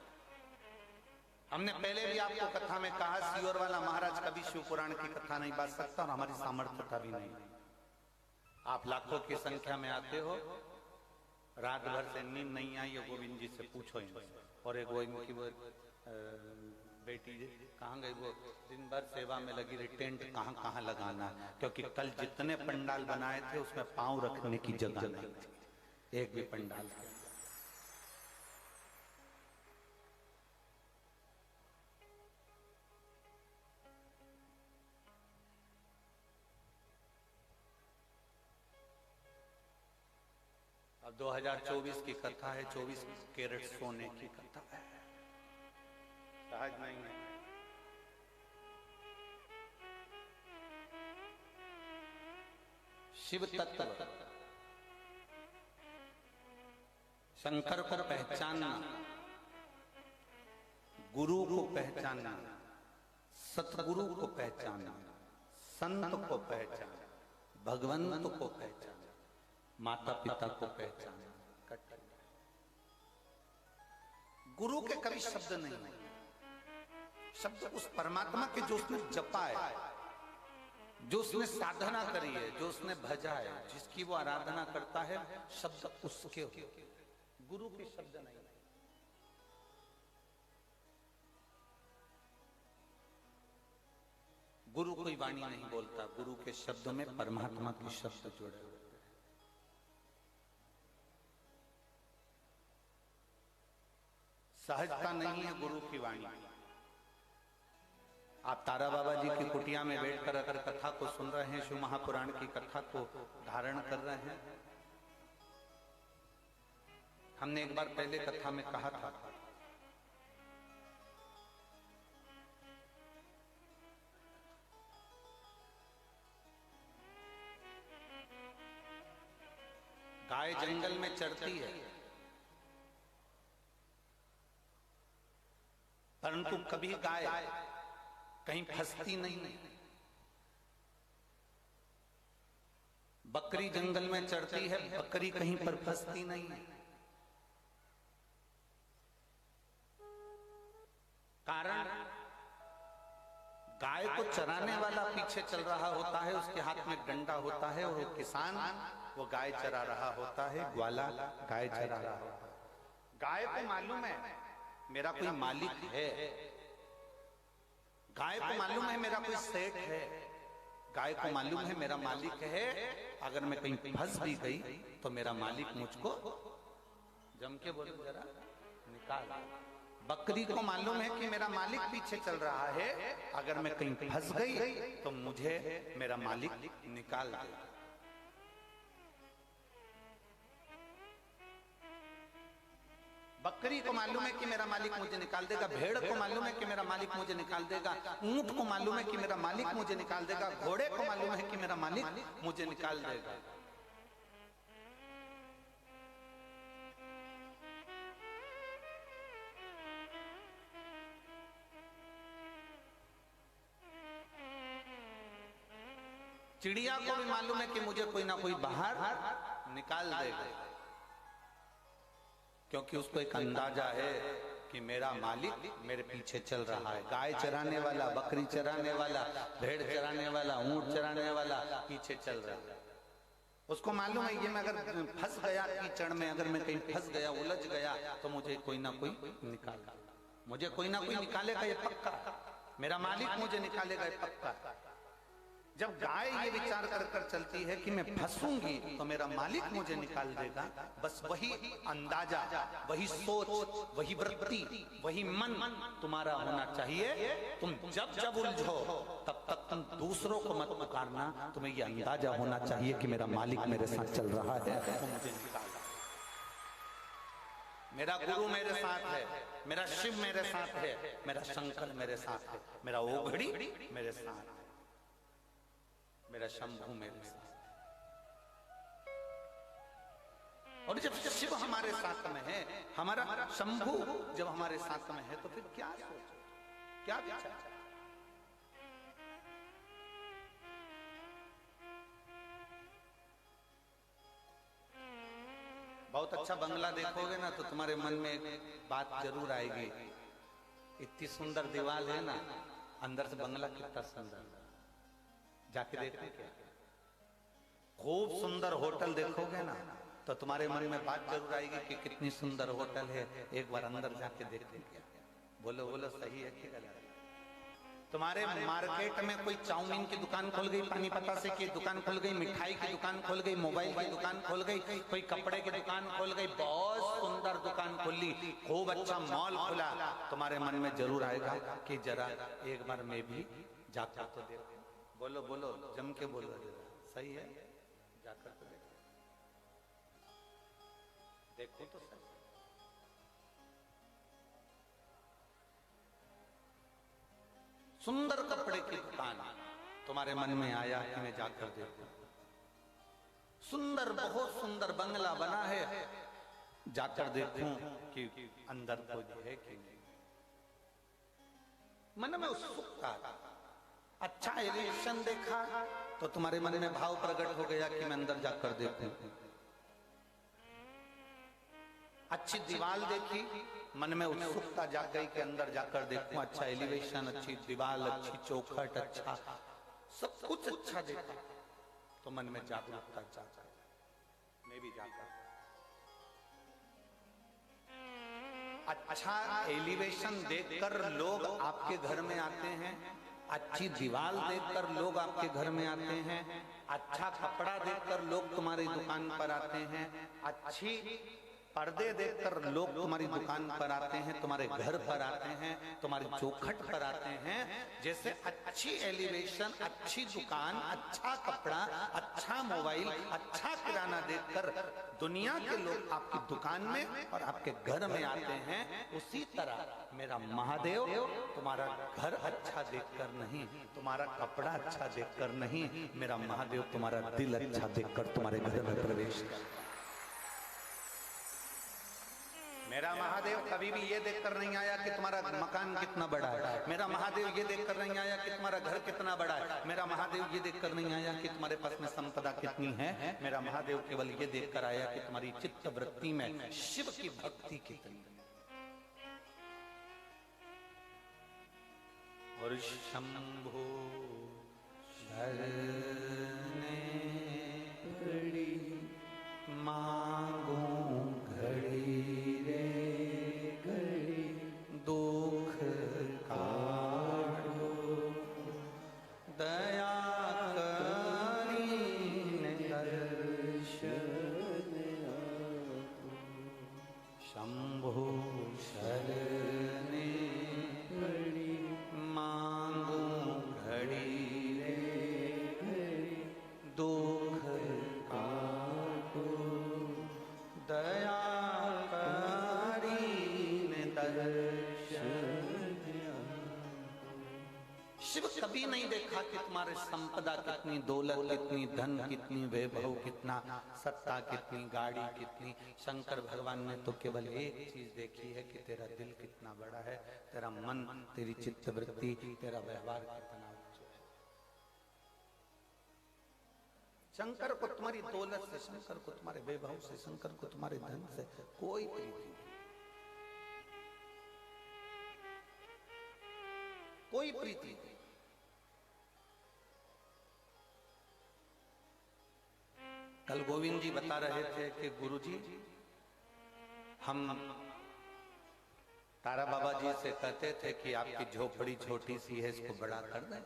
हमने पहले भी आपको कथा में कहा, सियोर वाला महाराज कभी शिव पुराण की कथा नहीं बांट सकता और हमारी सामर्थ्यता भी नहीं। आप लाखों की संख्या में आते हो, रात भर से नींद नहीं आई, गोविंद जी से पूछो इनसे। और एक वो इनकी वो बेटी कहाँ गई, वो दिन भर सेवा में लगी रही, टेंट कहाँ कहाँ लगाना है, क्योंकि कल जितने पंडाल बनाए थे उसमें पांव रखने की जगह नहीं थी, एक भी पंडाल के। अब 2024 की कथा है, 24 कैरेट सोने की कथा है, सहज नहीं है। शिव तत्व शंकर को पहचानना, गुरु को पहचानना, सतगुरु को पहचानना, संत को पहचानना, भगवंत को पहचानना, माता पिता को पहचानना। गुरु के कभी शब्द नहीं है, शब्द उस परमात्मा के जो उसने जपा है, जो उसने साधना करी है, जो उसने भजा है, जिसकी वो आराधना करता है, शब्द उसके हो, गुरु के शब्द नहीं। गुरु कोई वाणी नहीं बोलता, गुरु के शब्दों में परमात्मा के शब्द जुड़े हुए। सहजता नहीं है गुरु की वाणी। आप तारा बाबा जी की कुटिया में बैठकर अगर कथा को सुन रहे हैं, शिव महापुराण की कथा को धारण कर रहे हैं, हमने एक बार पहले कथा में कहा था, गाय जंगल में चरती है, परंतु कभी गाय कहीं फंसती नहीं। बकरी जंगल में चरती है, बकरी कहीं पर फंसती नहीं। कारण गाय को चराने वाला पीछे चल रहा होता है, उसके हाथ में डंडा होता है, और वो किसान वो गाय चरा रहा होता है, ग्वाला गाय चरा रहा होता है। गाय को मालूम है मेरा कोई मालिक है, गाय को मालूम है मेरा कोई सेठ है, गाय को मालूम है मेरा मालिक है, अगर मैं कहीं फंस भी गई तो मेरा मालिक मुझको जम के बोले जरा निकाल। बकरी को मालूम है कि मेरा मालिक पीछे चल रहा है, अगर मैं कहीं फंस गई तो मुझे मेरा मालिक निकाल दे। बकरी को मालूम है कि मेरा मालिक मुझे निकाल देगा, भेड़ को मालूम है कि मेरा मालिक मुझे निकाल देगा, ऊंट को मालूम है कि मेरा मालिक मुझे निकाल देगा, घोड़े को मालूम है कि मेरा मालिक मुझे निकाल देगा। चिड़िया को भी मालूम है कि मुझे कोई ना कोई बाहर निकाल देगा, क्योंकि उसको एक अंदाजा है कि मेरा मालिक मेरे पीछे चल रहा है। गाय चराने वाला, बकरी चराने वाला, भेड़ चराने वाला, ऊंट चराने वाला पीछे चल रहा है। उसको मालूम है ये मैं अगर फंस गया कीचड़ में, अगर मैं कहीं फंस गया, उलझ गया, तो मुझे कोई ना कोई निकाल, मुझे कोई ना कोई निकालेगा, ये पक्का। मेरा मालिक मुझे निकालेगा, ये पक्का। जब गाय ये विचार कर कर चलती है कि मैं फंसूंगी तो मेरा मालिक मुझे निकाल देगा, बस वही अंदाजा, वही सोच, वही वृत्ति, वही मन तुम्हारा होना चाहिए। तुम जब जब उलझो तब तक तुम दूसरों को मत पुकारना, तुम्हें ये अंदाजा होना चाहिए कि मेरा मालिक मेरे साथ चल रहा है, वो मुझे निकाल, मेरा गुरु मेरे साथ है, मेरा शिव मेरे साथ है, मेरा शंकर मेरे साथ है, मेरा ओघड़ी मेरे साथ है, मेरा शंभू मेरे साथ। और जब शिव हमारे साथ में है, हमारा शंभू जब हमारे साथ में है, तो फिर क्या सोचो, क्या विचार। बहुत अच्छा बंगला देखोगे ना तो तुम्हारे मन में एक बात जरूर आएगी, इतनी सुंदर दीवार है ना, अंदर से बंगला कितना सुंदर, जाके देखो क्या। खूब सुंदर होटल देखोगे ना तो तुम्हारे मन में बात जरूर आएगी कि कितनी सुंदर होटल है, एक बार अंदर जाके देखो क्या। बोलो बोलो, सही है कि गलत? तुम्हारे मार्केट में कोई चाउमीन की दुकान खोल गई, पानी पतासे की दुकान खोल गई, मिठाई की दुकान खोल गई, मोबाइल की दुकान खोल गई, कोई कपड़े की दुकान खोल गई, बहुत सुंदर दुकान खोल ली, खूब अच्छा मॉल खुला, तुम्हारे मन में जरूर आएगा कि जरा एक बार मैं भी जाकर तो देखो। बोलो बोलो, जम के बोलो, सही है, जाकर तो देखो, देखो तो सही। सुंदर कपड़े की दुकान तुम्हारे मन में आया कि मैं जाकर देखूं, सुंदर, बहुत सुंदर बंगला बना है, जाकर देखूं कि अंदर कोई है कि नहीं। मन में उत्सुकता, अच्छा एलिवेशन देखा तो तुम्हारे मन में भाव प्रकट हो गया कि मैं अंदर जाकर देखूं। अच्छी दीवार देखी, मन में उत्सुकता जाग गई कि अंदर जाकर देखूं, अच्छा एलिवेशन, अच्छी दीवार, अच्छी चौखट, अच्छा सब कुछ अच्छा देखा तो मन में जागरूकता जाग गई, मैं भी जाकर। अच्छा एलिवेशन देखकर लोग आपके घर में आते हैं, अच्छी दीवार देखकर लोग आपके घर में आते हैं, अच्छा कपड़ा देखकर लोग तुम्हारी दुकान पर आते हैं, अच्छी पर्दे देखकर लोग तुम्हारी दुकान पर आते हैं, तुम्हारे घर पर आते हैं, तुम्हारी चौखट पर आते हैं। जैसे अच्छी एलिवेशन, अच्छी दुकान, अच्छा कपड़ा, अच्छा मोबाइल, अच्छा किराना देखकर दुनिया के लोग आपकी दुकान में और आपके घर में आते हैं, उसी तरह मेरा महादेव तुम्हारा घर अच्छा देखकर नहीं, तुम्हारा कपड़ा अच्छा देखकर नहीं, मेरा महादेव तुम्हारा दिल अच्छा देखकर तुम्हारे घर में प्रवेश करता है। मेरा महादेव कभी भी ये देखकर नहीं आया कि तुम्हारा मकान कितना बड़ा है, मेरा महादेव ये देखकर नहीं आया कि तुम्हारा घर कितना बड़ा है, मेरा महादेव ये देखकर नहीं आया कि तुम्हारे पास में संपदा कितनी है, मेरा महादेव केवल ये देखकर आया कि तुम्हारी चित्त वृत्ति में शिव की भक्ति कितनी है। और शंभो शरणे मांगू घड़ी रे घड़ी, दुख काटो दया करीन दर्शन आपो। शंभो शरणे घड़ी मांगू घड़ी रे घड़ी, दुख काटो दया करीन दर्शन। शिव कभी नहीं देखा कि तुम्हारे संपदा कितनी, दौलत कितनी, धन कितनी, वैभव कितना, सत्ता कितनी, गाड़ी कितनी। शंकर भगवान ने तो केवल एक चीज देखी है कि तेरा दिल कितना बड़ा है, तेरा मन, तेरी चित्तवृत्ति, तेरा व्यवहार कितना उच्च है। शंकर को तुम्हारी दौलत से, शंकर को तुम्हारे वैभव से, शंकर को तुम्हारे धन से कोई प्रीति नहीं, कोई प्रीति नहीं। कल गोविंद जी बता रहे थे कि गुरुजी हम तारा बाबा जी से कहते थे कि आपकी झोपड़ी छोटी सी है, इसको बड़ा कर दें।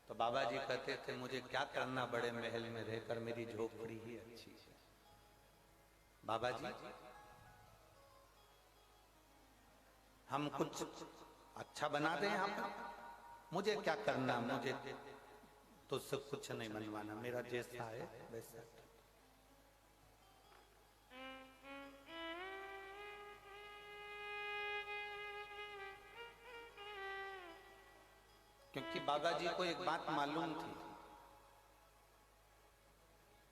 तो बाबा जी कहते थे मुझे क्या करना बड़े महल में रहकर, मेरी झोपड़ी ही अच्छी है। बाबा जी हम कुछ अच्छा बना दें यहाँ पर, मुझे क्या करना, मुझे तुझसे कुछ नहीं बनवाना, मेरा जैसा है वैसा। क्योंकि बाबा जी को एक बात मालूम थी,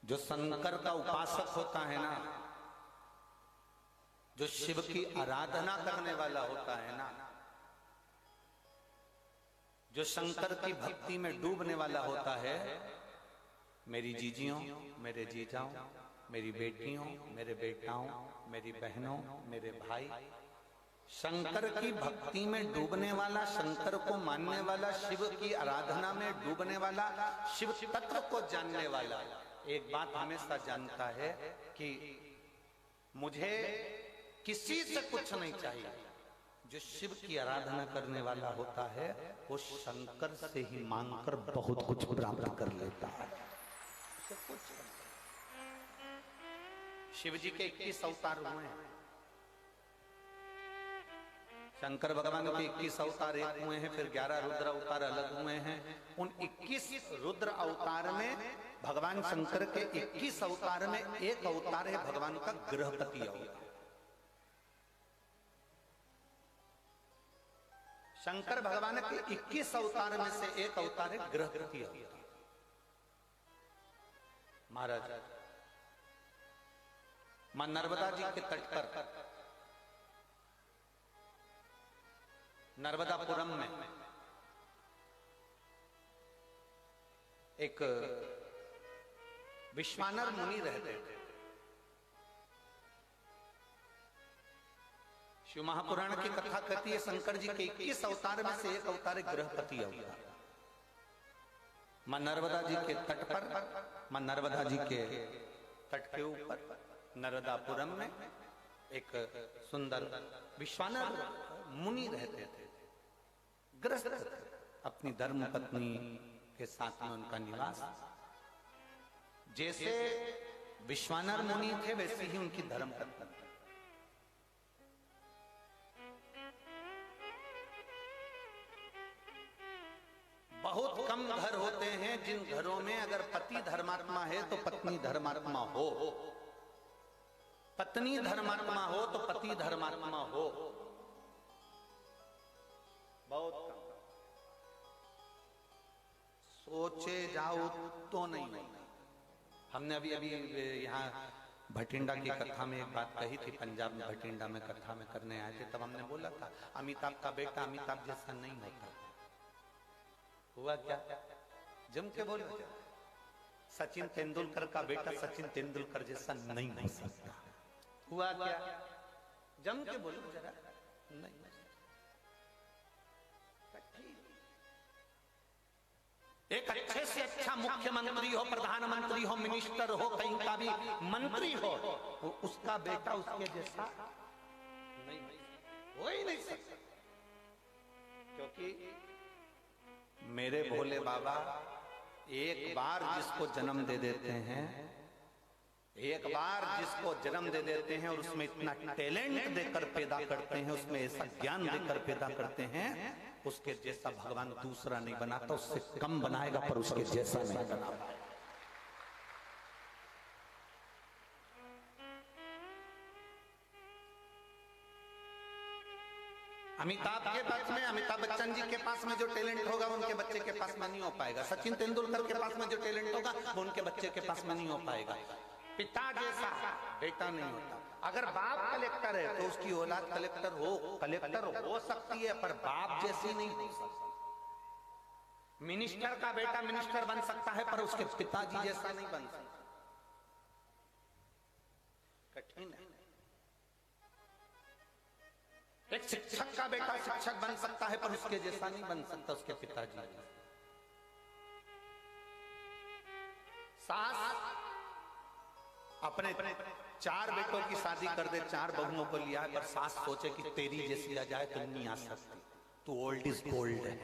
जो शंकर का उपासक होता है ना, जो शिव की आराधना करने वाला होता है ना, जो शंकर की भक्ति में डूबने वाला होता है, मेरी जीजियों, मेरे जीजाओं, मेरी बेटियों, मेरे बेटाओं, मेरी बहनों, मेरे भाई, शंकर की भक्ति में डूबने वाला, शंकर को मानने वाला, शिव की आराधना में डूबने वाला, शिव तत्व को जानने वाला एक बात हमेशा जानता है कि मुझे किसी से कुछ नहीं चाहिए। जो शिव की आराधना करने वाला होता है वो शंकर से ही मांगकर बहुत कुछ प्राप्त कर लेता है। शिव जी के 21 अवतार हुए हैं, शंकर भगवान के 21 अवतार एक हुए हैं, फिर 11 रुद्र अवतार अलग हुए हैं। उन 21 रुद्र अवतार में भगवान शंकर के 21 अवतार में एक अवतार है भगवान का गृहपति अवतार। शंकर भगवान के 21 अवतार में से एक अवतार है गृहपति अवतार। महाराज मां नर्मदा जी के तट पर नर्मदापुरम में एक विश्वानर मुनि रहते थे। शिव महापुराण की कथा कहती है शंकर जी के 21 अवतार में से एक अवतार गृहपति अवतार। मां नर्मदा जी के तट पर, मां नर्मदा जी के तट के ऊपर नर्मदापुरम में एक सुंदर विश्वानर मुनि रहते थे, ग्रस्त थे। अपनी धर्म पत्नी के साथ में उनका निवास। जैसे विश्वानर मुनि थे वैसे ही उनकी धर्म पत्नी। बहुत कम घर होते हैं जिन घरों में अगर पति धर्मात्मा है तो पत्नी धर्मात्मा हो, पत्नी धर्मात्मा हो तो पति धर्मात्मा हो। बहुत कम। सोचे जाओ तो नहीं। हमने अभी यहाँ भटिंडा की कथा में एक बात कही थी, पंजाब में भटिंडा में कथा में करने आए थे, तब हमने बोला था अमिताभ का बेटा अमिताभ जैसा नहीं होता। हुआ क्या? जम के बोलो, सचिन तेंदुलकर का बेटा सचिन तेंदुलकर जैसा नहीं हो सकता। हुआ क्या? जम के बोलो जरा। नहीं। एक अच्छे से अच्छा मुख्यमंत्री हो, प्रधानमंत्री हो, मिनिस्टर हो, कहीं का भी मंत्री हो, वो उसका बेटा उसके जैसा नहीं हो ही नहीं सकता। क्योंकि मेरे भोले बाबा एक बार जिसको जन्म दे देते हैं, एक बार जिसको जन्म दे देते हैं और उसमें इतना टैलेंट देकर पैदा करते हैं, उसमें ऐसा ज्ञान देकर पैदा करते हैं, उसके जैसा भगवान दूसरा नहीं बनाता। उससे कम बनाएगा पर उसके जैसा नहीं बना पाएगा। अमिताभ के पास में, अमिताभ बच्चन जी के पास में जो टैलेंट होगा वो उनके बच्चे के पास में नहीं हो पाएगा। सचिन तेंदुलकर के पास में जो टैलेंट होगा वो उनके बच्चे के पास में नहीं हो पाएगा। पिता जैसा बेटा नहीं होता। अगर बाप कलेक्टर है तो उसकी औलाद कलेक्टर हो सकती है, पर बाप जैसी नहीं हो सकती। मिनिस्टर का बेटा मिनिस्टर बन सकता है पर उसके पिताजी जैसा नहीं बन सकता। कठिन है। एक शिक्षक का बेटा शिक्षक बन सकता है पर उसके जैसा नहीं बन सकता उसके पिताजी। सास अपने 4 बेटों की शादी कर दे, 4 बहुओं को लिया है, पर सास सोचे कि तेरी जैसी आ जाए तो नहीं आ सकती, तू ओल्ड इज गोल्ड है।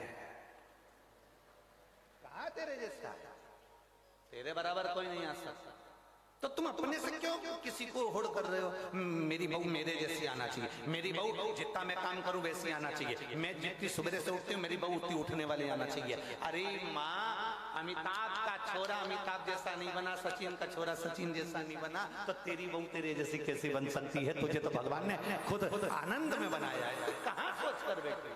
कहा तेरे जैसा है, तेरे बराबर कोई नहीं आ सकता। तो तुम अपने से क्यों किसी को होड़ कर रहे हो? मेरी बहू मेरे जैसी आना चाहिए, मेरी बहू जितना मैं काम करूं वैसी आना चाहिए, मैं जितनी सुबह से उठती हूँ मेरी बहू उतनी उठने वाली आना चाहिए। अरे माँ, अमिताभ का छोरा अमिताभ जैसा नहीं बना, सचिन का छोरा सचिन जैसा नहीं बना, तो तेरी बहू तेरे जैसी कैसे बन सकती है? तुझे तो भगवान ने खुद आनंद में बनाया है, कहाँ सोच कर बैठे,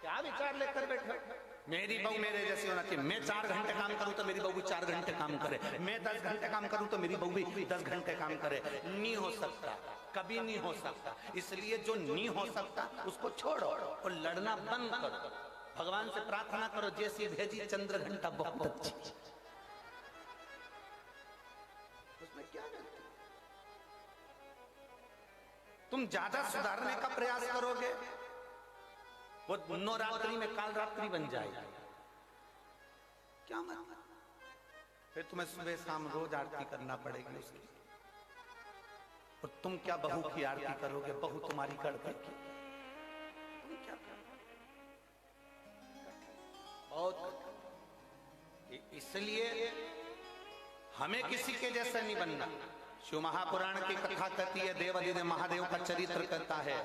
क्या विचार लेकर बैठे? मेरी बहू मेरे जैसी होना चाहिए, मैं 4 घंटे काम करूं तो मेरी बहू भी 4 घंटे काम करे, मैं 10 घंटे काम करूं तो मेरी बहू भी 10 घंटे काम करे। नहीं हो सकता, कभी नहीं हो सकता। इसलिए जो नहीं हो सकता उसको छोड़ो और लड़ना बंद करो, भगवान से प्रार्थना करो, जैसी भेजी चंद्र घंटा बहुत अच्छी, उसमें क्या गलती? तुम ज्यादा सुधारने का प्रयास करोगे वो नवरात्रि में काल रात्रि बन जाएगी, क्या मतलब? फिर तुम्हें सुबह शाम रोज आरती करना पड़ेगी उसकी, और तुम क्या बहू की आरती करोगे? बहू तुम्हारी करके तुम क्या करोगे? बहुत, इसलिए हमें किसी के जैसा नहीं बनना। शिव महापुराण की कथा कहती है, देवादिदेव महादेव का चरित्र कहता है,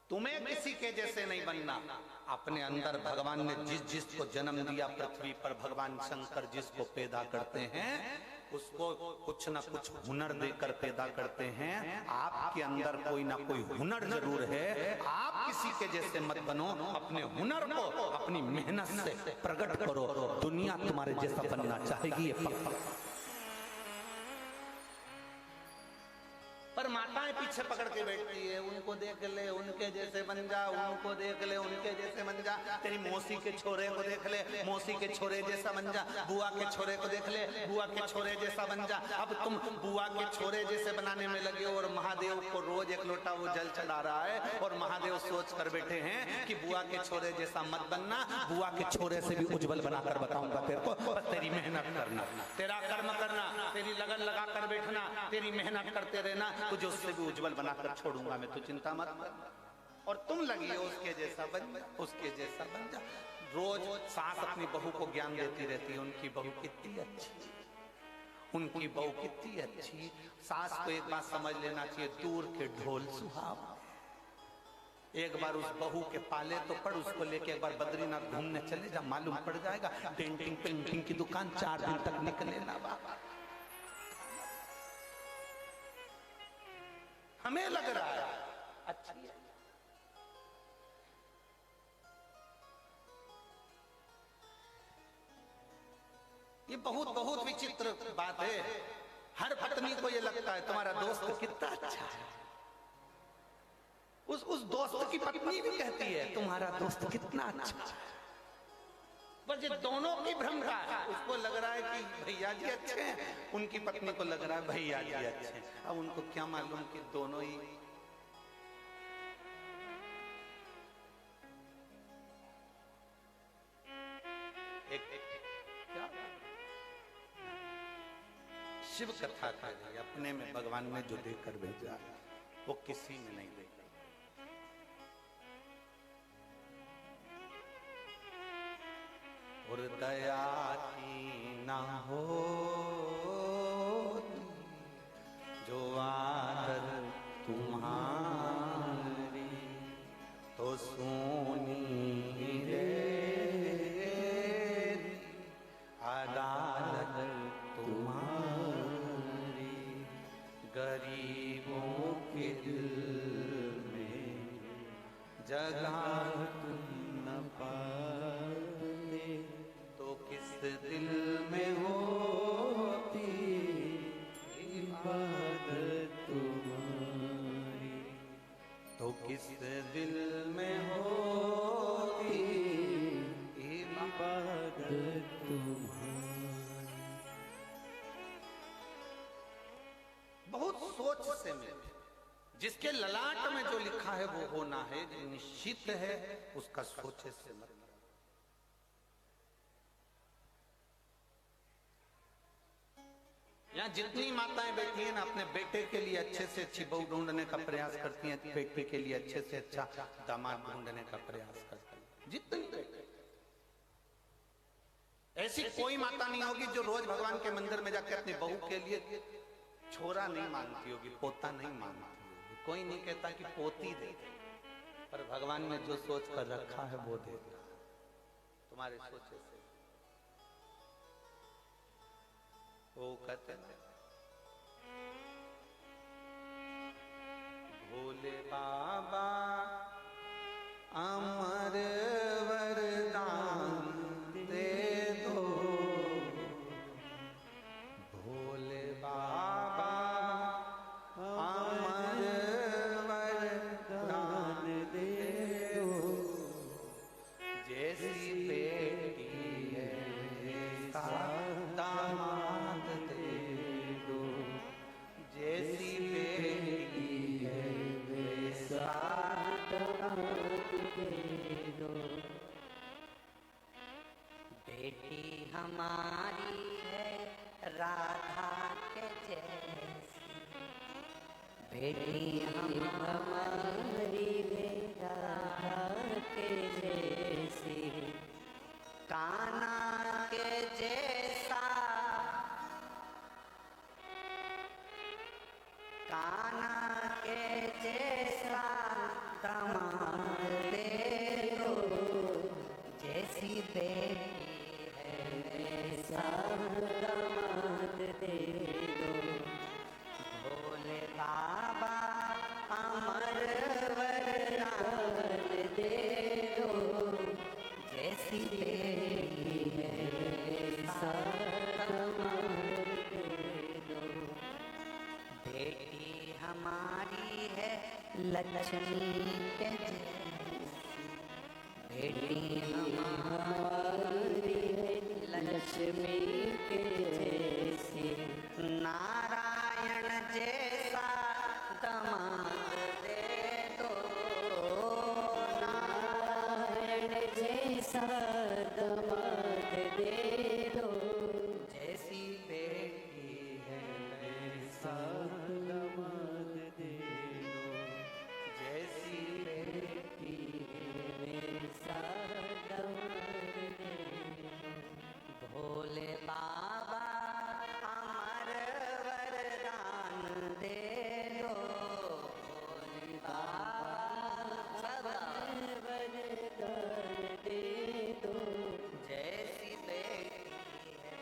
तुम्हें किसी के जैसे नहीं बनना। अपने अंदर भगवान ने जिस जिसको जन्म दिया पृथ्वी पर, भगवान शंकर जिसको पैदा करते हैं उसको कुछ ना कुछ हुनर देकर पैदा करते हैं। आपके अंदर कोई ना कोई हुनर जरूर है, आप किसी के जैसे मत बनो, अपने हुनर को अपनी मेहनत से प्रकट करो, दुनिया तुम्हारे जैसा बनना चाहेगी, ये पक्का। पर माताएं पीछे पकड़ के बैठती है, उनको देख ले उनके जैसे बन जा, उनको देख ले उनके जैसे बन जा, तेरी मौसी के छोरे को देख ले मौसी के छोरे जैसा बन जा, बुआ के छोरे को देख ले बुआ के छोरे जैसा बन जा। अब तुम बुआ के छोरे जैसे बनाने में लगे हो और महादेव को रोज 1 लोटा वो जल चढ़ा रहा है, और महादेव सोच कर बैठे हैं कि बुआ के छोरे जैसा मत बनना, बुआ के छोरे से भी उज्जवल बनाकर बताऊंगा तेरे को, बस तेरी मेहनत करना, तेरा कर्म करना, तेरी लगन लगा कर बैठना, तेरी मेहनत करते रहना, तुझे उससे भी उज्जवल बनाकर छोड़ूंगा मैं, तो चिंता मत कर। और तुम लगी हो उसके जैसा बन जा, उसके जैसा बन जा। रोज सास अपनी बहू को ज्ञान देती रहती है, उनकी बहू कितनी अच्छी, उनकी बहू कितनी अच्छी। सास को एक बात समझ लेना चाहिए, दूर के ढोल सुहाव। एक बार उस बहू के पाले तो पड़, उसको लेके एक बार बद्रीनाथ घूमने चले जा, मालूम पड़ जाएगा पेंटिंग पेंटिंग की दुकान 4 दिन तक निकले ना बाबा। हमें लग रहा है अच्छी है, ये बहुत बहुत विचित्र बात है। हर पत्नी को ये लगता है तुम्हारा दोस्त कितना अच्छा है, उस दोस्त की पत्नी भी कहती है तुम्हारा दोस्त कितना अच्छा है। बस ये दोनों की भ्रम रहा है, उसको लग रहा है कि भैया जी अच्छे हैं, उनकी पत्नी को लग रहा है भैया जी अच्छे हैं। अब उनको क्या मालूम कि दोनों ही क्या शिव कथा का है, अपने में भगवान ने जो देकर भेजा वो किसी में नहीं देगा। और दया की ना हो जो आदर तुम्हारी, तो सोनी रे अदालत तुम्हारी, गरीबों के दिल में जगह तुम न पाते, तो किस दिल में होती इबादत तुम्हारी, तो किस दिल में होती इबादत तुम्हारी। बहुत सोच से मिले, जिसके ललाट में जो लिखा है वो होना है, जो निश्चित है उसका सोचे से मतलब। यहाँ जितनी माताएं बैठी हैं ना, अपने बेटे के लिए अच्छे से अच्छी बहू ढूंढने का प्रयास करती हैं, बेटे के लिए अच्छे से अच्छा दामाद ढूंढने का प्रयास करती हैं, जितनी बेटे। ऐसी कोई माता नहीं होगी जो रोज भगवान के मंदिर में जाकर अपनी बहू के लिए छोरा नहीं मांगती होगी, पोता नहीं मांगती होगी। कोई नहीं कहता कि पोती दे, पर भगवान ने जो सोच कर रखा है वो दे तुम्हारे सोचे से। वो कहते हैं भोले बाबा अमर वरदान दे दो, भोले बाबा अमर वरदान दे दो, जैसी बेटी है वैसा दामाद दे दो, जैसी बेटी है वैसा दामाद दे दो। बेटी हमारी है राधा के जैसी, बेटी हमारी है राधा के जैसी, कान्हा के जैसा, कान्हा के जैसा दामाद दे दो, जैसी बेटी है वैसा दामाद दे दो, भोले बाबा अमर वरदान दे दो, जैसी बेटी है वैसा दामाद दे दो। बेटी हमारी है लक्ष्मी के जैसी, बेटी हमारी है लक्ष्मी के जैसी, नारायण जैसा दामाद दे दो, नारायण जैसा दामाद दे दो, जैसी बेटी है वैसा दामाद दे दो, जैसी बेटी है वैसा दामाद दे दो। भोले बाबा अमर वरदान दे दो, भोले बाबा सदा वरदान दे दो, जैसी बेटी है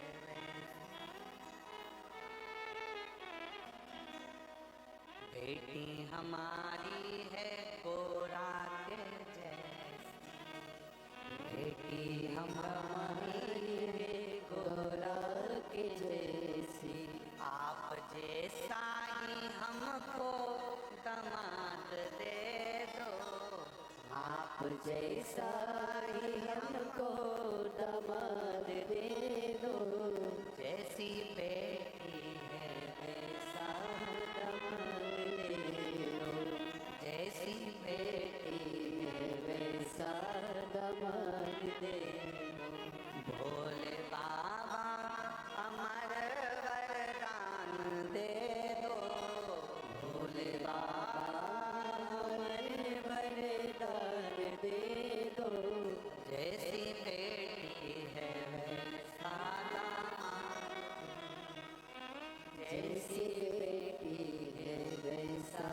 बेटी हमारी है गोरा के जैसी, बेटी हमारी है गोरा के जैसी, आप जैसा ही हमको दामाद दे दो, आप जैसा ही हमको दामाद दे दो, जैसी बेटी है वैसा दामाद दे दो, जैसी बेटी है वैसा दामाद दे दो। भोले बाबा अमर वरदान दे दो, भोले बाबा अमर वरदान दे दो, जैसी बेटी है वैसा दामाद, जैसी बेटी है वैसा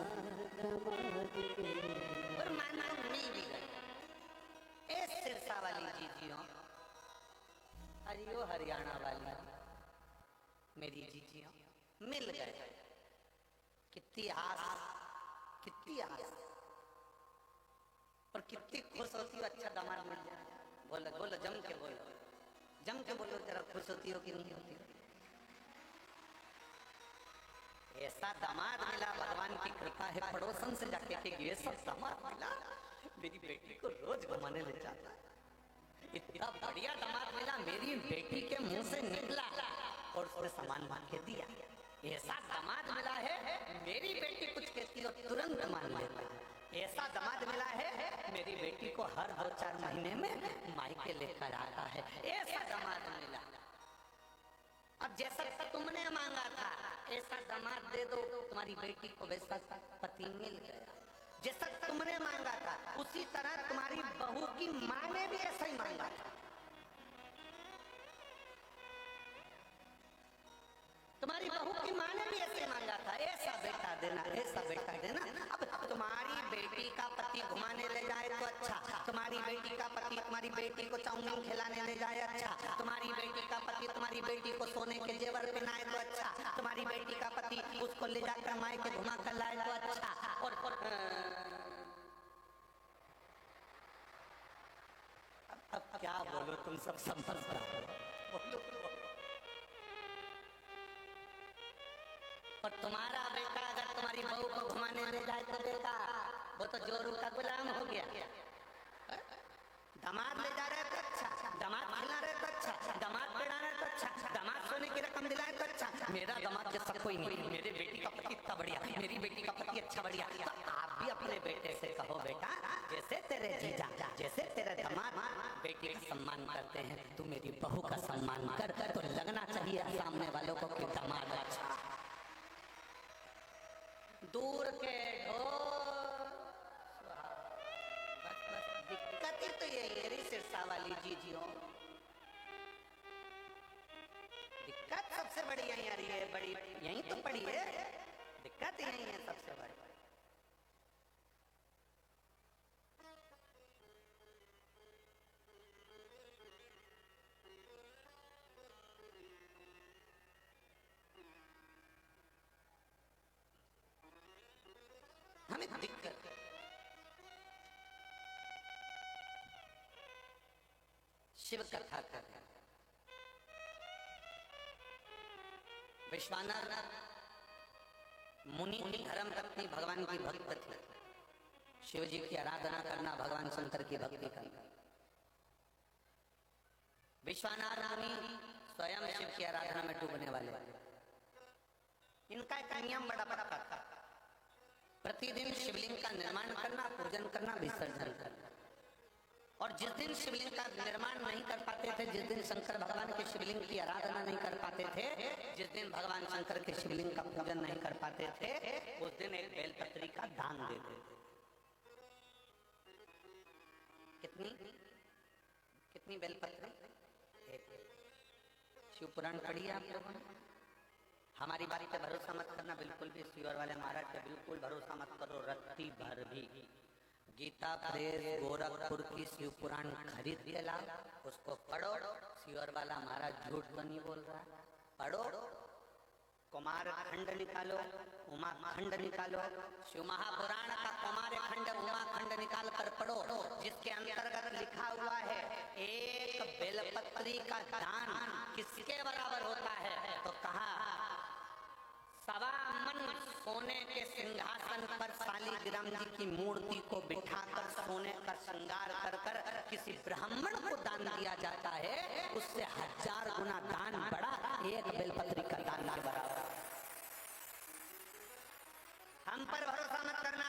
दामाद दे दो। और मानो मिल भी गए ए सिरसा वाली जीजियों, हरियो हरियाणा वाली मेरी जीजियों मिल गए। कितनी आस, कितनी आस, और कितनी खुश होती हो अच्छा दामाद मिल जाए। बोलो बोलो, जम के बोलो, जम के बोलो, जरा खुश होती हो कि नहीं होती हो? ऐसा दामाद मिला, भगवान की कृपा है। पड़ोसन से जाके के ये सब दामाद मिला, मेरी बेटी को रोज घुमाने ले जाता है। इतना बढ़िया दामाद मिला, मेरी बेटी के मुंह से निकला और उसने सामान मान के दिया। ऐसा दामाद मिला है, मेरी बेटी कुछ कहती हो तुरंत मान लेता है। ऐसा दामाद मिला है, मेरी बेटी को हर 2-4 महीने में मायके लेकर आता है। ऐसा दामाद मिला। अब जैसा तुमने मांगा था ऐसा दामाद दे दो, तुम्हारी बेटी को वैसा पति मिल गया। जैसा तुमने मांगा था उसी तरह तुम्हारी बहू की माँ ने भी ऐसा ही मांगा था। ने भी ऐसे मांगा था, ऐसा बेटा देना, ऐसा बेटा देना। अब तुम्हारी बेटी का पति घुमाने ले जाए तो अच्छा, तुम्हारी बेटी का पति तुम्हारी बेटी को चाउमीन खिलाने ले जाए अच्छा, तुम्हारी बेटी का पति तुम्हारी बेटी को सोने के जेवर पहनाए तो अच्छा, तुम्हारी बेटी का पति उसको ले जाकर माए के घुमा कर लाए तो अच्छा। और अब क्या बोलो, तुम सब समझदार हो, बोलो। और तुम्हारा बेटा अगर तुम्हारी बहू को घुमाने ले जाए तो बेटा वो तो जोरू का गुलाम हो गया। दामाद ले जा रहे तो अच्छा, दामाद खिला रहे तो अच्छा, दामाद पहना रहे तो अच्छा, दामाद सोने की रकम दिलाए तो अच्छा। मेरा दामाद जैसा कोई नहीं, मेरे बेटी का पति इतना बढ़िया, मेरी बेटी का पति अच्छा बढ़िया। तो आप भी अपने बेटे से कहो बेटा, जैसे तेरे जीजा, जैसे तेरे दामाद बेटी का सम्मान करते हैं, तू मेरी बहू का सम्मान कर। तो लगना चाहिए सामने वालों को कि दामाद अच्छा। दूर के ढोल, दिक्कत ही तो ये सिरसा वाली जीजियों, दिक्कत सबसे बड़ी यही आ रही है, बड़ी यही तो पड़ी है, दिक्कत यही है सबसे बड़ी। हमें दिक्कत शिव कथा कर विश्वानर मुनि की धर्म पत्नी भगवान की भक्त थी। शिव जी की आराधना करना, भगवान शंकर की भक्ति करना। विश्वानर मुनि स्वयं शिव की आराधना में डूबने वाले। इनका एक नियम बड़ा था, प्रतिदिन शिवलिंग का निर्माण करना, पूजन करना, विसर्जन करना। और जिस दिन शिवलिंग का निर्माण नहीं कर पाते थे, जिस दिन शंकर भगवान के शिवलिंग की आराधना नहीं कर पाते थे, जिस दिन भगवान शंकर के शिवलिंग का पूजन नहीं कर पाते थे, उस दिन एक बेलपत्री का दान देते थे। कितनी बेलपत्री? शिव पुराण पढ़ी है आप लोगों ने? हमारी बारी पे भरोसा मत करना बिल्कुल भी, सीवर वाले महाराज पे बिल्कुल भरोसा मत करो रत्ती भर भी। गीता प्रेस गोरखपुर की शिव पुराण खरीद के लाओ, उसको पढ़ो। सीवर वाला महाराज झूठ तो नहीं बोल रहा, पढ़ो। कुमार खंड निकालो, उमा खंड निकालो, शिव महापुराण का कुमार खंड उमा खंड निकाल कर पढ़ो, जिसके अंतर्गत लिखा हुआ है एक बेलपत्री का दान किसके बराबर होता है? तो कहा 1.25 मन सोने के सिंहासन पर शालिग्राम जी की मूर्ति को बिठाकर सोने का श्रृंगार कर कर किसी ब्राह्मण को दान दिया जाता है, उससे 1000 गुना दान बड़ा एक बेलपत्री का दान के बराबर। हम पर भरोसा मत करना,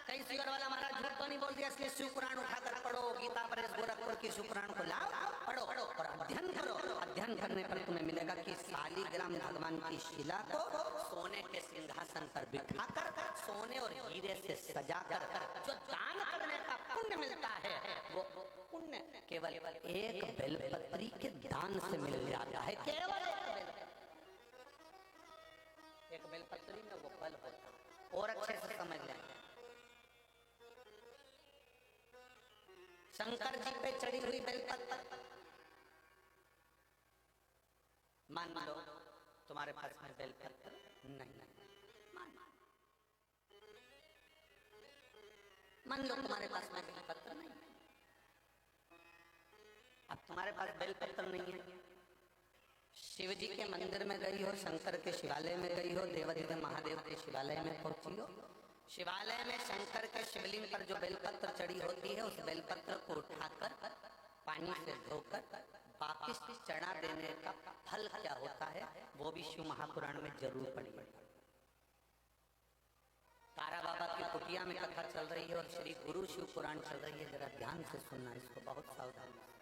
कई सीवर वाला महाराज झूठ तो नहीं बोल दिया, इसलिए शिव पुराण उठाकर पढ़ो। गीता प्रेस गोरखपुर की शिव पुराण को लाओ, पढ़ो और अध्ययन करो। अध्ययन करने पर तुम्हें मिलेगा कि शालिग्राम भगवान की शिला को सोने के सिंहासन पर बिठाकर सोने और हीरे से सजाकर जो दान करने का पुण्य मिलता है, वो पुण्य केवल एक बेलपत्री के दान से मिल जाता है। केवल एक बेलपत्री में वो फल होता है। और अच्छे से समझ लें, शंकर जी पे चढ़ी हुई बेलपत्र, मान लो तुम्हारे पास में बेलपत्र नहीं, मान लो तुम्हारे पास में बेलपत्र नहीं, अब तुम्हारे पास बेलपत्र नहीं है, शिव जी के मंदिर में गई हो, शंकर के शिवालय में गई हो, देवाधिदेव महादेव के शिवालय में पहुंची हो, शिवालय में शंकर के शिवलिंग पर जो बेलपत्र चढ़ी होती है, उस बेलपत्र को उठाकर पानी से धोकर वापिस चढ़ा देने का फल क्या होता है, वो भी शिव महापुराण में जरूर पढ़िए। तारा बाबा की कुटिया में कथा चल रही है और श्री गुरु शिव पुराण चल रही है, जरा ध्यान से सुनना इसको, बहुत सावधानी से।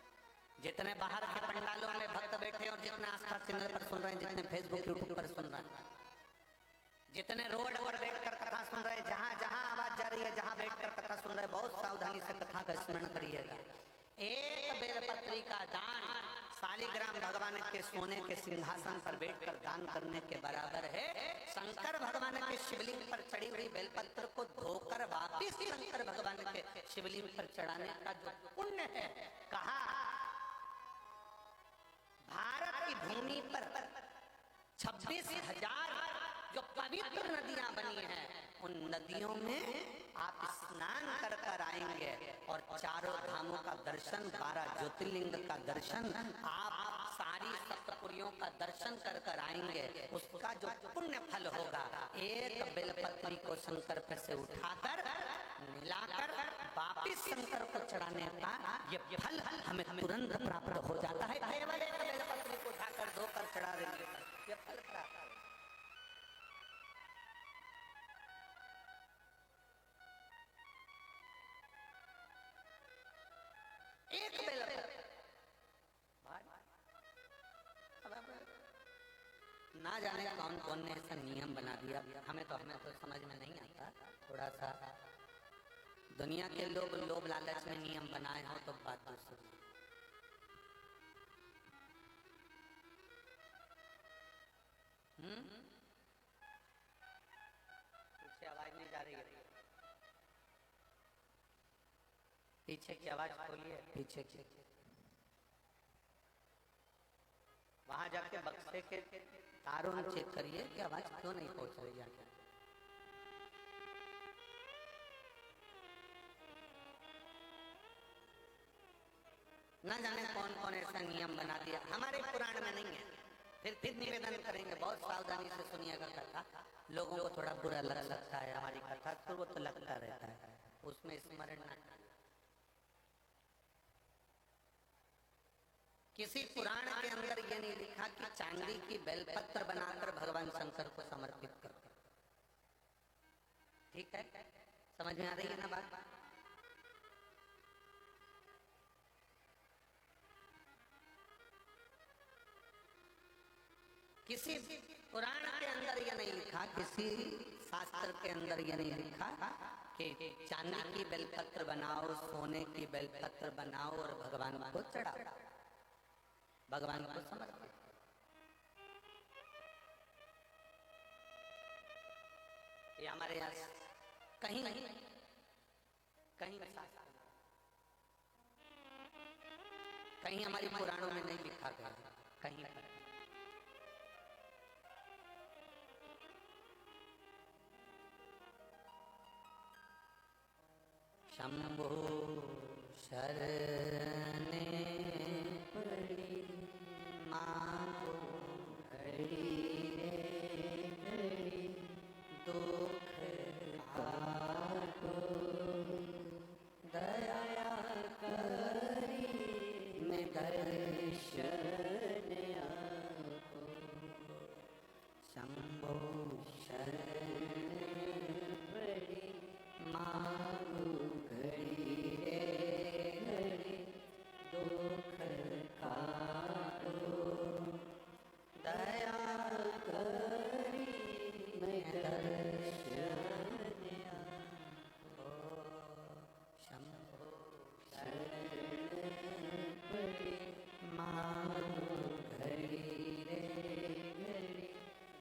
जितने बाहर के पंडालों में भक्त बैठे और जितने आस्था चैनल पर सुन रहे हैं, जितने फेसबुक यूट्यूब पर सुन रहे हैं, जितने रोड पर बैठकर कथा सुन रहे हैं, जहां जहां आवाज जा रही है, जहां बैठकर कथा सुन रहे हैं, बहुत सावधानी से कथा का स्मरण करिएगा। एक बेलपत्री का दान शालिग्राम भगवान के सोने के सिंहासन पर बैठकर दान करने के बराबर है। शंकर भगवान के शिवलिंग पर चढ़ी हुई बेलपत्र को धोकर वापिस शंकर भगवान के शिवलिंग पर चढ़ाने का जो पुण्य है, कहा भारत की भूमि पर 26,000 जो पवित्र नदियां बनी हैं, उन नदियों में आप स्नान कर कर आएंगे और चारों धामों का दर्शन, 12 ज्योतिर्लिंग का दर्शन, आप सारी सप्तपुरियों का दर्शन कर कर आएंगे। उसका जो पुण्य फल होगा, एक बेलपत्री को शंकर पे से उठाकर मिलाकर वापिस शंकर को चढ़ाने का ये फल हमें तुरंत प्राप्त हो जाता है। केवल एक बेलपत्री को उठाकर धोकर चढ़ा देंगे, ये फल प्राप्त होगा। एक ना जाने कौन कौन ने ऐसा नियम बना दिया, हमें तो समझ में नहीं आता। थोड़ा सा दुनिया के लोग लोभ लालच में नियम बनाए हो तो बात दूसरी। पीछे आवाज नहीं जा रही है, पीछे की आवाज खोलिए, पीछे की। वहां जाके बक्से के तारों में चेक करिए कि आवाज क्यों नहीं पहुंच रही है। न जाने कौन कौन ऐसा नियम बना दिया, हमारे पुराण में नहीं है। फिर निवेदन करेंगे, बहुत सावधानी से सुनिएगा कथा। लोगों को थोड़ा बुरा लग सकता है हमारी कथा, तो वो तो लगता रहता है, उसमें स्मरण न। किसी पुराण के अंदर ये नहीं लिखा कि चांदी की बेलपत्र बनाकर भगवान शंकर को समर्पित करते। ठीक है, समझ में आ रही है ना बात? किसी पुराण के अंदर ये नहीं लिखा, किसी शास्त्र के अंदर ये नहीं लिखा कि चांदी की बेलपत्र बनाओ, सोने की बेलपत्र बनाओ और भगवान को चढ़ाओ, भगवान को समर्पित। ये हमारे यहाँ कहीं नहीं, कहीं कहीं हमारी पुराणों में नहीं लिखा गया, कहीं पर। शंभो शरणे पड़ी मांगो घड़ी रे घड़ी, दुख काटो दया करी मैं दर्शन आपको। शंभो शरणे पड़ी मांगो घड़ी रे घड़ी, दुख काटो दया करी मैं दर्शन आपको। शंभो शरण पड़ी मांगो घड़ी रे घड़ी,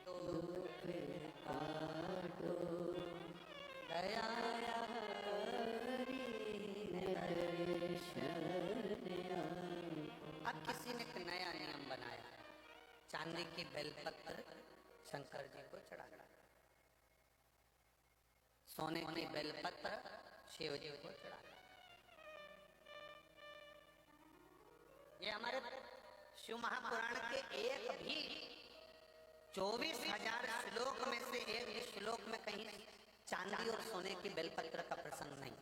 दुख काटो दया करी। अब किसी ने एक नया नियम बनाया, चांदी की बेलपत्र शंकर जी को चढ़ाना, सोने की बेलपत्र शिव जी को चढ़ाना। ये हमारे शिव महापुराण के एक भी 24,000 श्लोक में से एक भी श्लोक में कहीं चांदी और सोने की बेलपत्र का प्रसंग नहीं।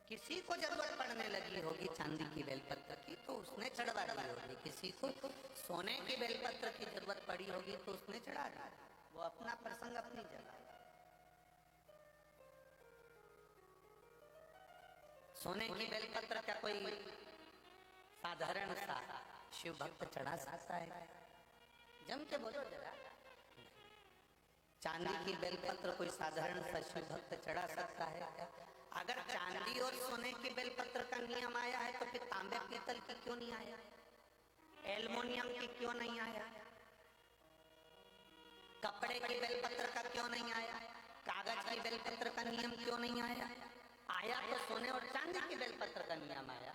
किसी को जरूरत पड़ने लगी होगी चांदी की बेलपत्र की तो उसने चढ़वा दी होगी, किसी को सोने की बेलपत्र की जरूरत पड़ी होगी तो उसने चढ़ा दी। वो अपना प्रसंग अपनी जगह। सोने की बेलपत्र क्या कोई साधारण सा शिव भक्त चढ़ा सकता है? जम के बोलो जरा। चांदी की बेलपत्र कोई साधारण सा शिव भक्त चढ़ा सकता है क्या? अगर चांदी और सोने के बेलपत्र का नियम आया है तो फिर तांबे पीतल की क्यों नहीं आया, एल्युमिनियम की क्यों नहीं आया, कपड़े के बेलपत्र का क्यों नहीं आया, कागज के बेलपत्र का नियम क्यों नहीं आया? आया तो सोने और चांदी के बेलपत्र का नियम आया।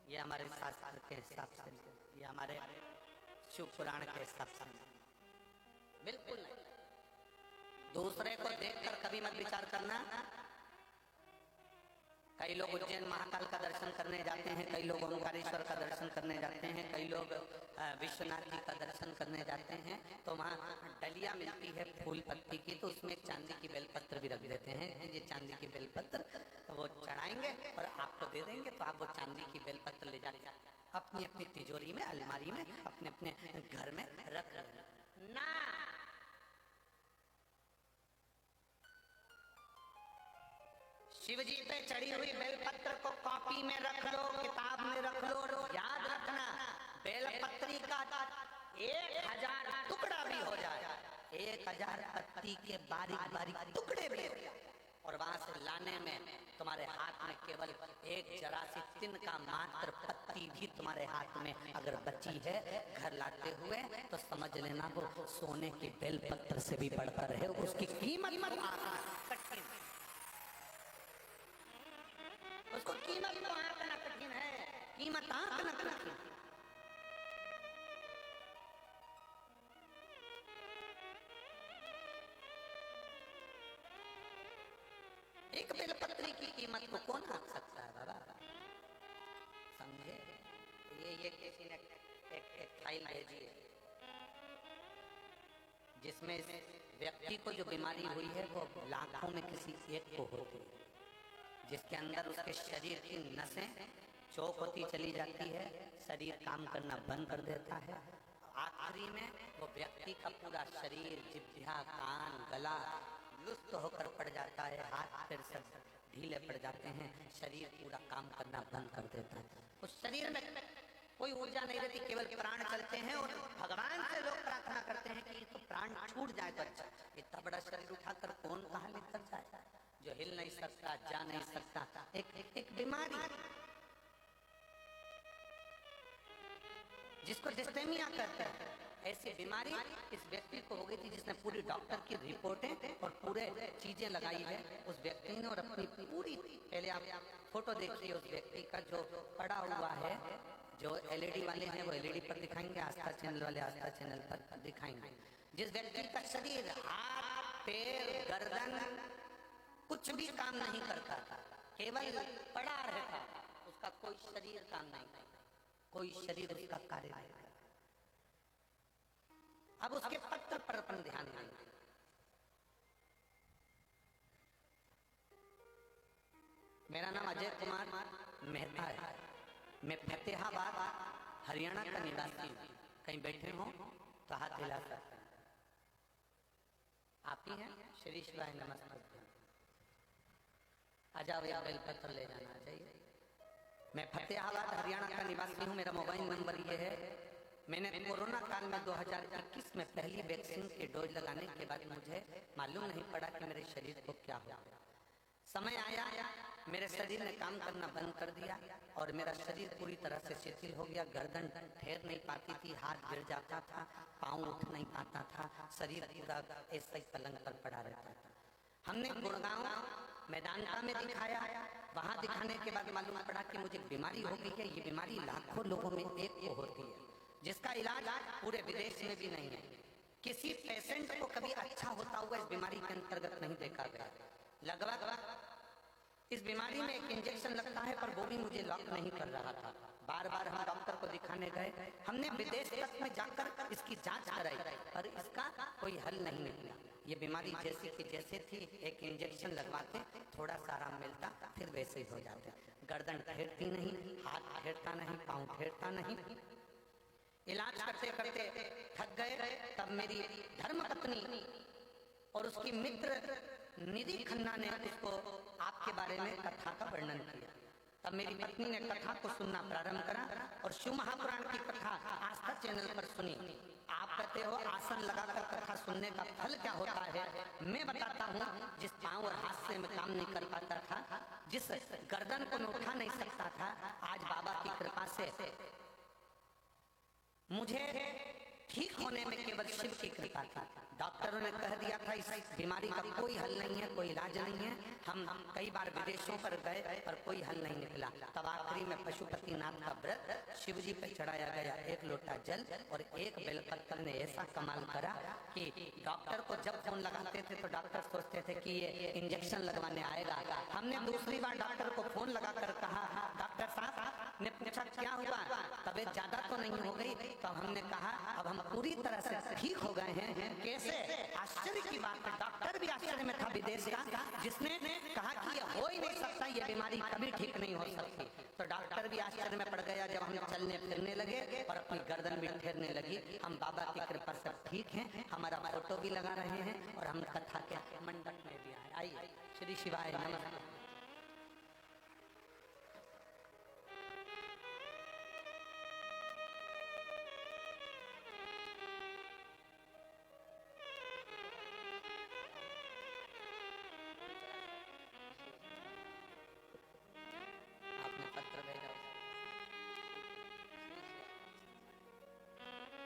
ये हमारे शास्त्र के हिसाब से, ये हमारे शिव पुराण के हिसाब से बिल्कुल नहीं। दूसरे को देखकर कभी मत विचार करना। कई लोग उज्जैन महाकाल का दर्शन करने जाते हैं, कई लोग ओंकारेश्वर का दर्शन करने जाते हैं, कई लोग विश्वनाथ जी का दर्शन करने जाते हैं, तो वहाँ डलिया मिलती है फूल पत्ती की, तो उसमें चांदी की बेलपत्र भी रख देते हैं। ये चांदी की बेलपत्र तो वो चढ़ाएंगे और आपको दे देंगे, तो आप वो चांदी की बेलपत्र ले जाके अपनी अपनी तिजोरी में, अलमारी में, अपने अपने घर में रख लेना ना। शिव जी पे चढ़ी हुई बेलपत्र को कॉपी में रख लो, किताब में रख लो, और याद रखना बेलपत्री का 1000 टुकड़ा भी हो जाए, 1000 पत्ती के बारीक बारीक टुकड़े भी हो जाए, और वहां से लाने में तुम्हारे हाथ में केवल एक जरा सी तिन का मात्र पत्ती भी तुम्हारे हाथ में अगर बची है घर लाते हुए, तो समझ लेना वो सोने की बेलपत्र से भी बढ़कर है। उसकी कीमत कठिन, उसको कीमत तो आंकना कठिन है, कीमत आंकना कठिन। एक बेलपत्री की कीमत को कौन आंक सकता है बाबा, समझे? ये किसी ने एक फाइल भेजी है जिसमें व्यक्ति को जो बीमारी हुई है वो लाखों में किसी एक को होती है, जिसके अंदर उसके शरीर की नसें चौक होती चली जाती है, शरीर काम करना बंद कर देता है, आखिरी में वो व्यक्ति का पूरा शरीर, जिभ्या, कान, गला लुप्त होकर पड़ जाता है, हाथ पैर सब ढीले पड़ जाते हैं, शरीर पूरा काम करना बंद कर देता है। उस शरीर में कोई ऊर्जा नहीं रहती, केवल प्राण चलते हैं, और भगवान से लोग प्रार्थना करते हैं कि तो प्राण छूट जाए तो अच्छा। इतना बड़ा शरीर उठाकर कौन कहाँ लेकर जाए, जो हिल नहीं सकता, जा नहीं सकता, एक बीमारी जिसको डिस्टेमिया कहते हैं, ऐसी बीमारी इस व्यक्ति को हो गई थी, जिसने पूरी डॉक्टर की रिपोर्टें और पूरे चीजें लगाई है उस व्यक्ति ने, और अपनी पूरी, पहले आप फोटो देखिए उस व्यक्ति का जो पड़ा हुआ है, जो एलईडी वाले हैं वो एलईडी पर दिखाएंगे, आस्था चैनल वाले आस्था चैनल पर दिखाएंगे। जिस व्यक्ति का शरीर, हाथ, पैर, गर्दन कुछ भी काम नहीं करता था, केवल पड़ा रहता, उसका कोई शरीर काम नहीं करता, कोई शरीर उसका कार्य नहीं करता। अब उसके पत्र पर अपन ध्यान देंगे। मेरा नाम अजय कुमार मेहता है, मैं फतेहाबाद हरियाणा का निवासी हूँ। कहीं बैठे हो तो हाथ हिला सकते हैं। आप ही हैं? श्री शिवाय नमस्ते। आ जाओ, या बेलपत्र ले जाना चाहिए। मैं फतेहाबाद हरियाणा का निवासी हूँ। मेरा मोबाइल नंबर ये है। मैंने कोरोना काल में 2021 में पहली वैक्सीन के डोज लगाने के बाद मुझे मालूम नहीं पड़ा कि मेरे शरीर को क्या हो। समय आया, मेरे शरीर ने काम करना बंद कर दिया और मेरा शरीर पूरी तरह से शिथिल हो गया। गर्दन ठहर नहीं पाती थी, हाथ गिर जाता था, पाँव उठ नहीं पाता था, शरीर पूरा ऐसा ही पलंग पर पड़ा रहता था। हमने गुड़गांव मैदानता में दिखाया। वहां दिखाने के बाद मालूम पड़ा कि मुझे बीमारी हो गई है। ये बीमारी लाखों लोगों में एक को होती है, जिसका इलाज पूरे विदेश में भी नहीं है। किसी पेशेंट को कभी अच्छा होता हुआ इस बीमारी के अंतर्गत नहीं देखा गया। लगभग इस बीमारी में एक इंजेक्शन लगता है, पर वो भी मुझे लॉक नहीं कर रहा था। बार बार हम डॉक्टर को दिखाने गए, हमने विदेश तक में जाकर इसकी जांच कराई, पर इसका कोई हल नहीं निकला। ये बीमारी जैसी की जैसे थी, एक इंजेक्शन लगवाते थोड़ा सा आराम मिलता, फिर वैसे ही हो जाते। गर्दन ठहरती नहीं, हाथ ठहरता नहीं, पाँव ठहरता नहीं। इलाज करते करते थक गए। तब मेरी धर्मपत्नी और उसकी मित्र निधि खन्ना ने उसको आपके बारे में कथा का वर्णन किया। तब मेरी पत्नी ने कथा को सुनना प्रारंभ करा और शिव महापुराण की कथा आस्था चैनल पर सुनी। आप कहते हो आसन लगाकर कथा सुनने का फल क्या होता है, मैं बताता हूँ। जिस पांव और हाथ से मैं काम नहीं कर पाता था, जिस गर्दन को मैं उठा नहीं सकता था, आज बाबा की कृपा से मुझे ठीक होने में केवल शिव की कृपा थी। डॉक्टरों ने कह दिया था इस बीमारी का कोई हल नहीं है, कोई इलाज नहीं है। हम कई बार विदेशों पर गए पर कोई हल नहीं निकला। तब आखिरी में पशुपतिनाथ का व्रत शिव जी पे चढ़ाया गया, 1 लोटा जल और 1 बेलपत्र ने ऐसा कमाल करा कि डॉक्टर को जब फोन लगाते थे तो डॉक्टर सोचते थे कि ये इंजेक्शन लगवाने आएगा। हमने दूसरी बार डॉक्टर को फोन लगाकर कहा, डॉक्टर साहब ने पूछा क्या हुआ, तबीयत ज्यादा तो नहीं हो गई? तो हमने कहा अब हम पूरी तरह से ठीक हो गए हैं। कैसे? आश्चर्य की बात है, डॉक्टर भी आश्चर्य में था विदेश का, जिसने कहा कि ये हो ही नहीं सकता, ये बीमारी कभी ठीक नहीं हो सकती। तो डॉक्टर भी आश्चर्य में पड़ गया जब हम चलने फिरने लगे और अपनी गर्दन भी ठहरने लगी। हम बाबा की कृपा से ठीक हैं, हमारा फोटो भी लगा रहे हैं और हम कथा के मंडप में भी आए। आइए, श्री शिवाय नमः।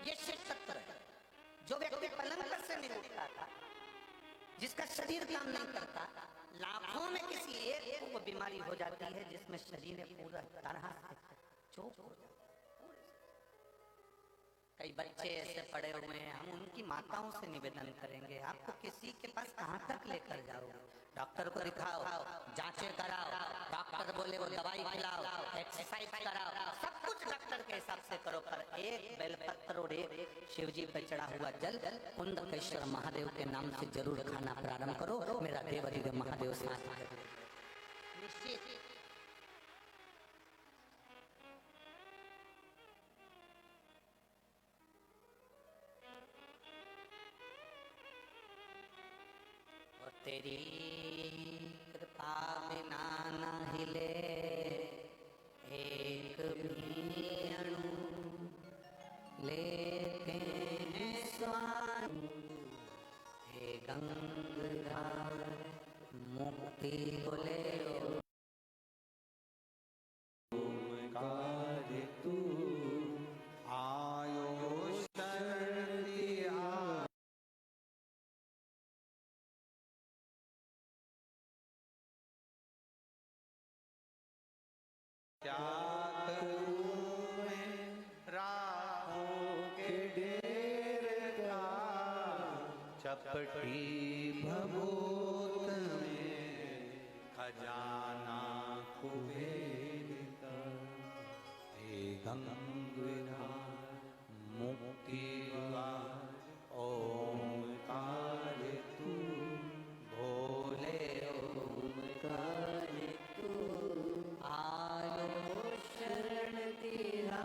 ये शिव तत्व है। जो व्यक्ति पलंग से नहीं उठता था, जिसका शरीर काम नहीं करता, लाखों में किसी एक को वो बीमारी हो जाती है जिसमें शरीर पूरा तरह से चोक हो जाता है। कई बच्चे ऐसे पड़े हुए हैं, हम उनकी माताओं से निवेदन करेंगे, आपको किसी के पास कहाँ तक लेकर जाओगे? डॉक्टर को दिखाओ, जांचें कराओ, डॉक्टर बोले वो दवाई खिलाओ, एक्सरसाइज कराओ, सब कुछ डॉक्टर के हिसाब से करो, पर एक बेलपत्र और एक शिव जी पर चढ़ा हुआ जल कुंदकेश्वर महादेव के नाम से जरूर खाना प्रारंभ करो। मेरा देव महादेव से निश्चित। और तेरी कृपा बिना न हिले एक भी अणु, लेते हैं स्वान हे गंगाधर मुक्ति बोले तू आयो शरण दिया। क्या करूं मैं राहों के ढेर का, चपटी भभूत में खजाना कुबेर का। हे गंगाधर मुक्ति ओंकार तू भोले ओंकार आयो शरण तेरा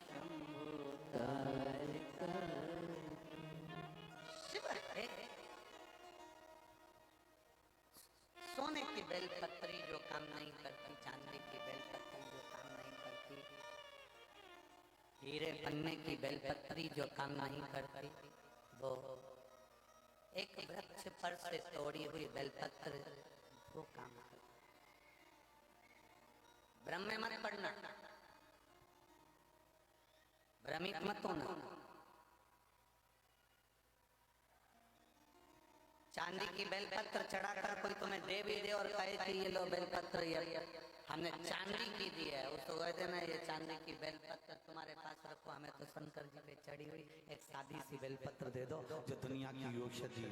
शंभो तारका। शिव है। सोने की बेलपत्री जो काम नहीं करती, चांदी की बेलपत्री जो काम नहीं करती, हीरे बनने की बेलपत्री जो काम नहीं करती, वो एक वृक्ष पर से तोड़ी हुई बेलपत्र वो काम करती। ब्रह्म में मत पढ़ना, भ्रमित मत होना। चांदी की बेलपत्र चढ़ाकर कोई तुम्हें दे भी दे और कहे कि ये लो बेलपत्र, ये हमने चांदी की दी है, उसको कह देना ये चांदी की बेलपत्र तुम्हारे पास रखो, हमें तो शंकर जी पे चढ़ी हुई एक सादी सी बेलपत्र दे दो जो दुनिया की औषधि है।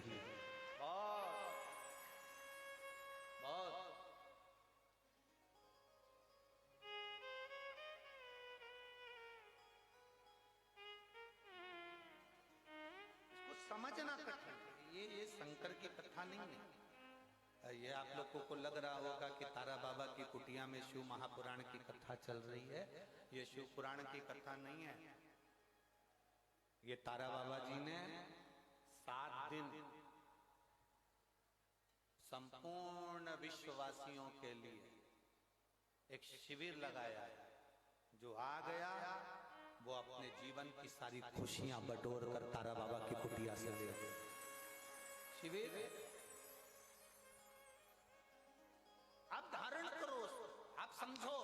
बहुत समझना कठिन है। ये शंकर की कथा नहीं है। ये आप लोगों को लग रहा होगा कि तारा बाबा की कुटिया में शिव महापुराण की कथा चल रही है। ये शिव पुराण की कथा नहीं है। ये तारा बाबा जी ने 7 दिन संपूर्ण विश्ववासियों के लिए एक शिविर लगाया, जो आ गया वो अपने जीवन की सारी खुशियां बटोर कर तारा बाबा की कुटिया से ले गए। शिविर आप धारण करो, आप समझो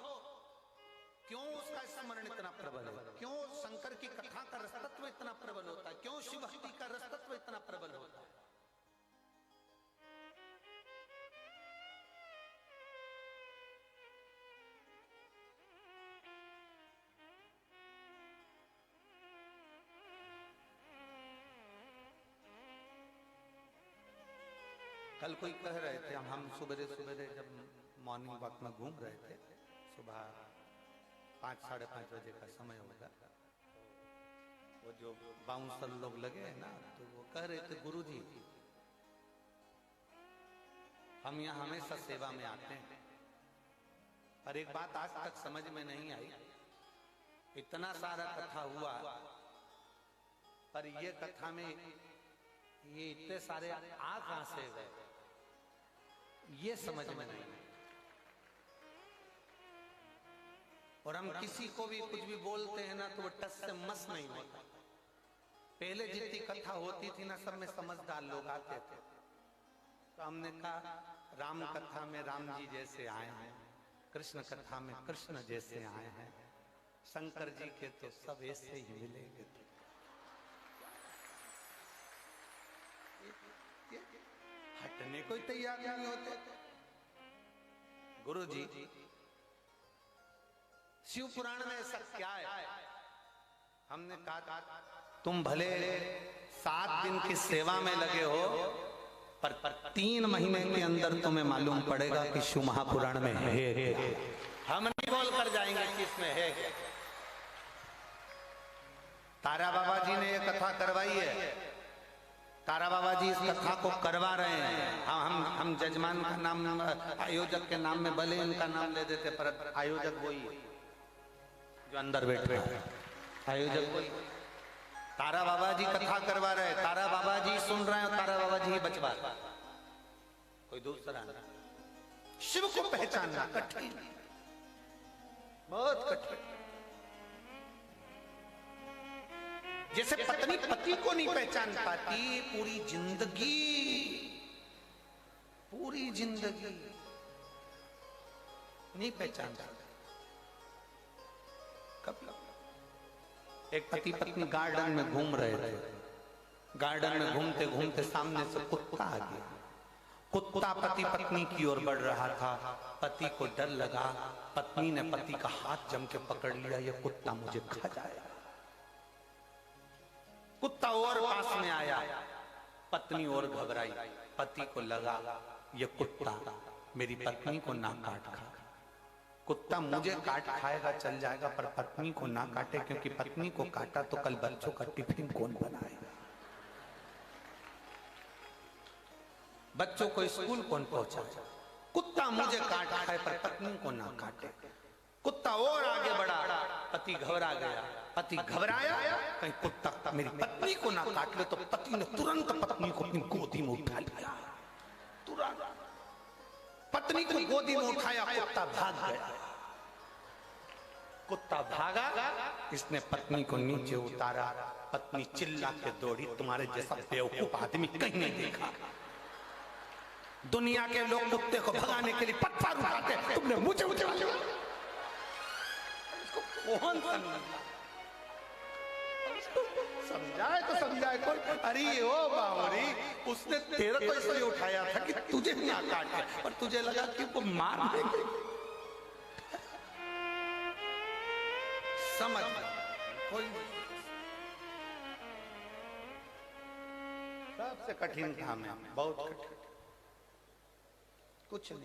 क्यों उसका स्मरण इतना प्रबल है, क्यों शंकर की कथा का रसतत्व इतना प्रबल होता है, क्यों शिव भक्ति का रसतत्व इतना प्रबल होता है। कल कोई कह रहे थे, हम सुबह सुबह जब मॉर्निंग वॉक में घूम रहे थे, सुबह 5 साढ़े 5 बजे का समय होगा, वो जो बाउंसर लोग लगे हैं ना, तो वो कह रहे थे गुरुजी हम यहाँ हमेशा सेवा में आते हैं, पर एक बात आज तक समझ में नहीं आई, इतना सारा कथा हुआ पर ये कथा में ये इतने सारे आ कहां से गए, ये समझ में नहीं। और हम किसी को भी कुछ भी बोलते हैं ना तो वो टस से मस नहीं होता। पहले जितनी कथा होती थी ना, सब में समझदार लोग आते थे, तो हमने कहा राम कथा में राम जी जैसे आए हैं, कृष्ण कथा में कृष्ण जैसे आए हैं, शंकर जी के तो सब ऐसे ही मिलेंगे। हटने कोई तैयार नहीं होते। गुरु जी शिव पुराण में ऐसा क्या है? हमने कहा तुम भले 7 दिन की सेवा में लगे हो, पर 3 महीने के अंदर तुम्हें मालूम पड़ेगा कि शिव महापुराण में है। हम नहीं बोल कर जाएंगे कि इसमें है। तारा बाबा जी ने यह कथा करवाई है, तारा बाबा जी इस कथा को करवा रहे हैं। हम जजमान का नाम, आयोजक के नाम में भले उनका नाम ले देते, पर आयोजक वही जो अंदर बैठे, आयोजक वही। तारा बाबा जी कथा करवा रहे, तारा बाबा जी सुन रहे हैं, तारा बाबा जी बचवा रहे, कोई दूसरा नहीं। शिव को पहचानना कठिन, बहुत कठिन। जैसे पत्नी पति को नहीं पहचान पाती, पूरी जिंदगी नहीं पहचान पाती। कब एक पति पत्नी गार्डन में घूम रहे थे, गार्डन में घूमते घूमते सामने से कुत्ता आ गया। कुत्ता पति पत्नी की ओर बढ़ रहा था, पति को डर लगा, पत्नी ने पति का हाथ जम के पकड़ लिया, ये कुत्ता मुझे खा जाएगा। कुत्ता और पास में आया, पत्नी और घबराई, पति को लगा ये कुत्ता मेरी पत्नी को ना काट खा, कुत्ता मुझे काट खाएगा चल जाएगा, पर पत्नी को ना काटे, क्योंकि पत्नी को काटा तो कल बच्चों का टिफिन कौन बनाएगा, बच्चों को स्कूल कौन पहुंचाएगा। कुत्ता मुझे काट खाए पर पत्नी को ना काटे। कुत्ता और आगे बढ़ा, पति घबरा गया, पति घबराया, कहीं कुत्ता मेरी पत्नी को ना काट ले, तो पति ने तुरंत पत्नी को अपनी गोदी में उठा लिया। तुरंत पत्नी को गोदी में उठाया, कुत्ता भाग गया। कुत्ता भागा, इसने पत्नी को नीचे उतारा, पत्नी चिल्ला के दौड़ी, तुम्हारे जैसा बेवकूफ आदमी कहीं नहीं देखा। दुनिया के लोग कुत्ते को भगाने के लिए पत्थर उठाते, तुमने मुझे कौन समझाए तो समझाए कोई। अरे ओ बावरी, उसने तेरे को इसलिए उठाया था कि तुझे ना काटे, और तुझे लगा कि वो मार देंगे। समझ कोई सबसे कठिन काम है, बहुत कठिन, कुछ नहीं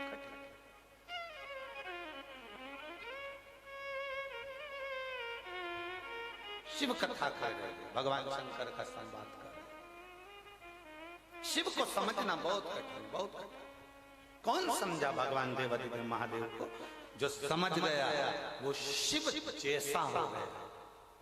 कठिन। शिव कथा कर रहे हैं, भगवान शंकर का संवाद कर रहे हैं। शिव को समझना बहुत कठिन, बहुत कठिन। कौन समझा भगवान देवादिदेव महादेव को? जो समझ गया वो शिव जैसा हो गया,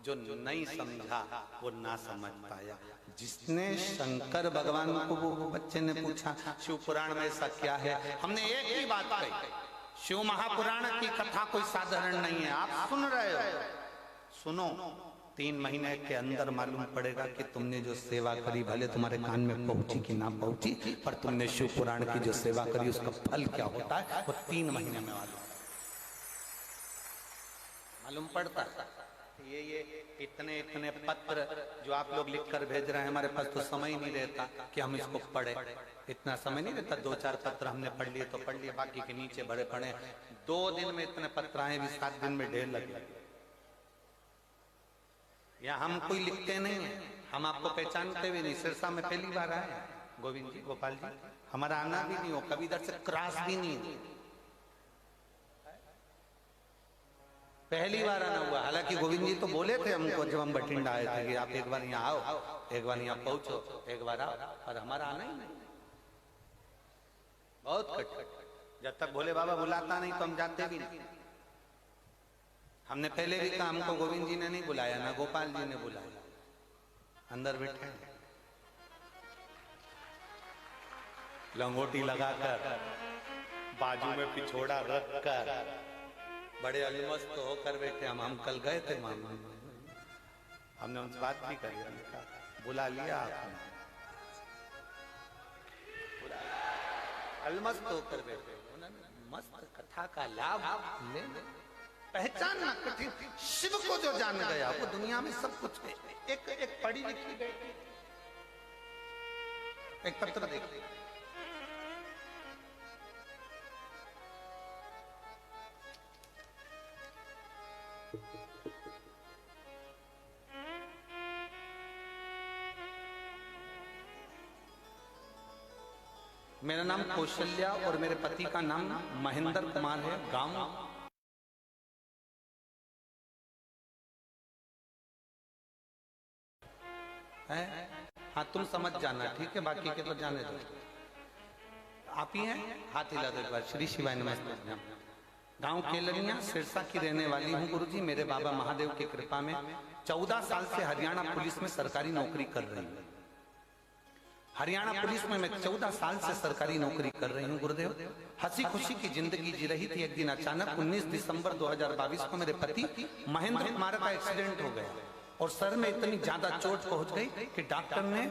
जो नहीं समझा वो ना समझ पाया। जिसने शंकर भगवान को, वो बच्चे ने पूछा शिव पुराण में ऐसा क्या है, हमने एक ही बात कही, शिव महापुराण की कथा कोई साधारण नहीं है। आप सुन रहे हो, सुनो। 3 महीने के अंदर मालूम पड़ेगा कि तुमने जो सेवा करी, भले तुम्हारे कान में पहुंची कि ना पहुंची, पर तुमने शिव पुराण की जो सेवा करी उसका फल क्या होता है वो 3 महीने में मालूम पड़ता है। ये इतने पत्र जो आप लोग लिखकर भेज रहे हैं, हमारे पास तो समय ही नहीं रहता कि हम इसको पढ़े। इतना समय नहीं रहता। 2-4 पत्र हमने पढ़ लिए तो पढ़ लिए, बाकी के नीचे भरे पड़े। 2 दिन में इतने पत्र आए भी, 7 दिन में ढेर लगे। या हम कोई लिखते नहीं, हम आपको पहचानते भी नहीं। सिरसा में पहली बार आए गोविंद जी, गोपाल जी, हमारा आना भी नहीं हो, कभी इधर से क्रॉस भी नहीं, पहली बार आना हुआ। हालांकि गोविंद जी तो बोले थे हमको जब हम बठिंडा आए थे कि आप एक बार यहाँ आओ, एक बार यहाँ पहुंचो, एक बार आओ, पर हमारा आना ही नहीं। बहुत कट, जब तक भोले बाबा बुलाता नहीं तो हम जाते भी नहीं। हमने पहले भी कहा, हमको गोविंद जी ने नहीं बुलाया, ना गोपाल जी ने बुलाया। अंदर बैठे लंगोटी लगाकर, बाजू में पिछोड़ा रखकर, बड़े अलमस्त होकर बैठे। हम कल गए थे मामा, हमने उनसे बात भी करी, बुला लिया आपने, अलमस्त होकर बैठे। मस्त कथा का लाभ ले, पहचानना कठिन। शिव को जो जान गया वो दुनिया में सब कुछ है। एक पढ़ी लिखी बैठी, एक पत्र देखिए, मेरा नाम कौशल्या और मेरे पति का नाम महेंद्र कुमार है। गांव है, हाँ तुम समझ जाना, ठीक है, बाकी के तो जाने दो। आप ही हैं, हाथ हिला दो एक बार। श्री शिवाय नमस्ते। गांव केलरिया सिरसा की रहने वाली हूँ गुरुजी। मेरे बाबा महादेव की कृपा में 14 साल से हरियाणा पुलिस में सरकारी नौकरी कर रही हूँ। हरियाणा पुलिस में मैं 14 साल से सरकारी नौकरी कर रही हूँ गुरुदेव। हंसी खुशी की जिंदगी जी रही थी। एक दिन अचानक 19 दिसंबर 2022 को मेरे पति महेंद्र कुमार का एक्सीडेंट हो गया और सर में इतनी ज्यादा चोट पहुंच गई कि डॉक्टर ने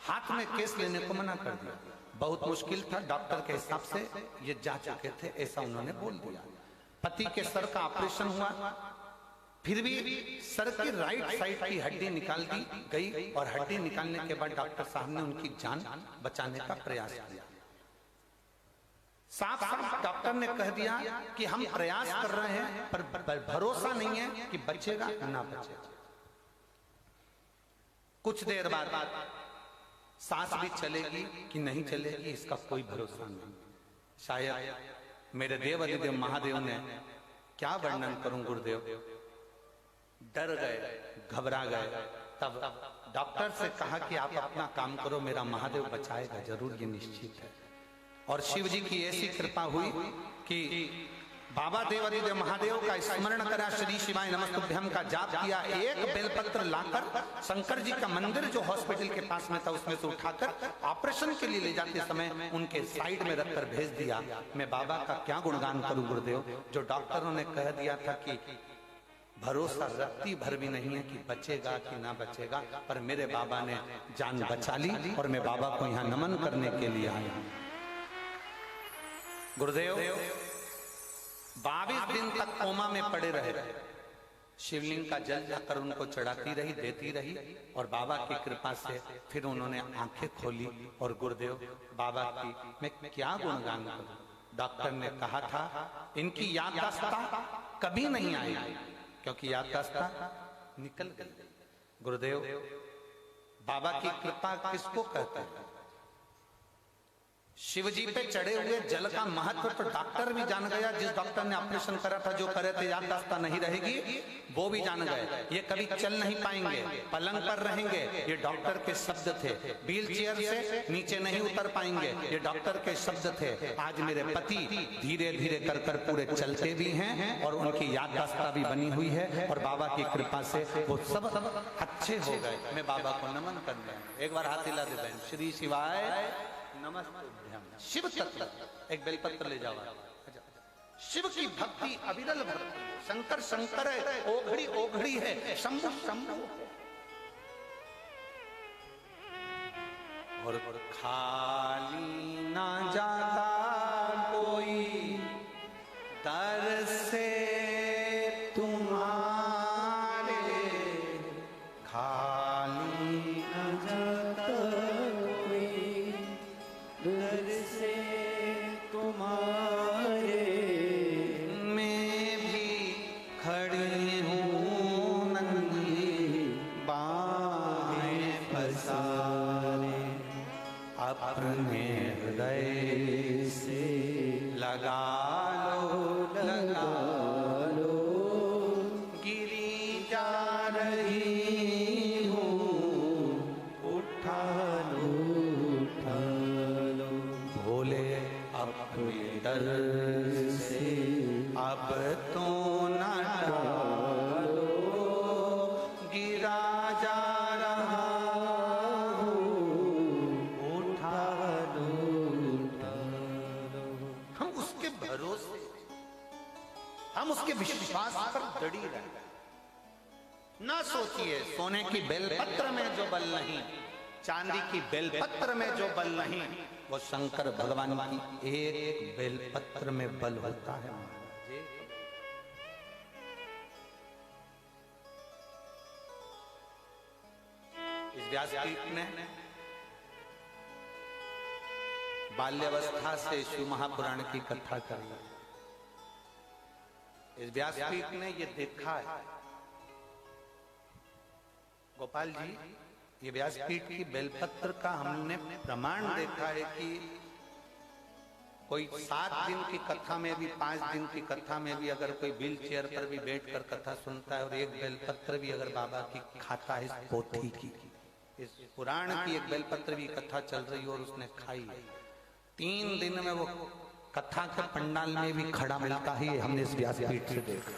हाथ में केस लेने को मना कर दिया। बहुत मुश्किल था, डॉक्टर के हिसाब से ये जा चुके थे, ऐसा उन्होंने बोल दिया। पति के सर का ऑपरेशन हुआ, फिर भी सर की राइट साइड की हड्डी निकाल दी गई और हड्डी निकालने के बाद डॉक्टर साहब ने उनकी जान बचाने का प्रयास किया। साफ साफ डॉक्टर ने कह दिया कि हम प्रयास कर रहे हैं पर भरोसा नहीं है कि बचेगा ना बचेगा। कुछ देर बाद सांस भी चलेगी कि नहीं चलेगी इसका कोई भरोसा नहीं। शायद मेरे देव अधिदेव महादेव ने, क्या वर्णन करूं गुरुदेव, डर गए, घबरा गए। तब डॉक्टर से कहा कि आप अपना काम करो, मेरा महादेव बचाएगा जरूर, ये निश्चित है। और शिव जी की ऐसी कृपा हुई कि बाबा देवादिदेव महादेव का स्मरण करा, श्री शिवाय नमस्तुभ्यम का जाप किया। एक बेलपत्र लाकर शंकर जी का मंदिर जो हॉस्पिटल के पास में था उसमें से उठाकर ऑपरेशन के लिए ले जाते समय उनके साइड में रखकर भेज दिया। मैं बाबा का क्या गुणगान करूं गुरुदेव, जो डॉक्टरों ने कह दिया था कि भरोसा रत्ती भर भी नहीं है कि बचेगा कि ना बचेगा, पर मेरे बाबा ने जान बचा ली और मैं बाबा को यहाँ नमन करने के लिए आया हूं। गुरुदेव 22 दिन तक कोमा में पड़े रहे। शिवलिंग का जल जाकर उनको चढ़ाती रही, देती रही और बाबा की कृपा से फिर उन्होंने आंखें खोली। और गुरुदेव बाबा की मैं क्या गुणगान करूं। डॉक्टर ने कहा था इनकी याददाश्त कभी नहीं आई क्योंकि याददाश्त निकल गई। गुरुदेव बाबा की कृपा किसको कहते हैं। शिव जी पे चढ़े हुए जल का महत्व तो डॉक्टर भी जान गया। जिस डॉक्टर ने ऑपरेशन करा था, जो करे थे याददाश्त नहीं रहेगी, वो भी जान गए। ये कभी चल नहीं पाएंगे, पलंग पर रहेंगे, ये डॉक्टर के शब्द थे। व्हील चेयर से नीचे नहीं उतर पाएंगे, ये डॉक्टर के शब्द थे। आज मेरे पति धीरे धीरे कर कर पूरे चलते भी हैं और उनकी याददाश्त भी बनी हुई है और बाबा की कृपा से वो सब अच्छे हो गए। मैं बाबा को नमन कर रहा हूं। एक बार हाथ हिला दे बहन। श्री शिवाय नमस्ते। शिव तत्व एक बेलपत्र ले जाओ। शिव की भक्ति अविरल भक्ति, शंकर शंकर है, ओघड़ी ओघड़ी है, शंभु शंभु है। और खाली ना जाता कोई दर से तुम्हारे, खाली ना जाता कोई दर से तुम्हारे, मैं भी खड़ी हूँ नंगी बाहें पसारे, अपने हृदय से लगा लो, गिरी जा रही हूँ, उठा लो, भोले अपने डर से अब तो न डालो, गिरा जा रहा हूँ, उठा लो। हम उसके भरोसे, हम उसके विश्वास पर दड़ी रहे। ना सोचिए सोने की बेलपत्र में जो बल नहीं, चांदी की बेलपत्र में जो बल नहीं, वो शंकर भगवान की एक बेलपत्र में बल होता है। इस व्यासपीठ ने बाल्यावस्था से शिव महापुराण की कथा करी। इस व्यासपीठ ने ये देखा है, गोपाल जी, ये व्यासपीठ की बेलपत्र का हमने प्रमाण देखा है कि कोई 7 दिन की कथा में भी, 5 दिन की कथा में भी अगर कोई व्हील चेयर पर भी बैठकर कथा सुनता है और एक बेलपत्र भी अगर बाबा की खाता है, इस पोथी की, इस पुराण की एक बेलपत्र भी कथा चल रही और उसने खाई, 3 दिन में वो कथा के पंडाल में भी खड़ा मिलता ही हमने इस व्यासपीठ से देखा।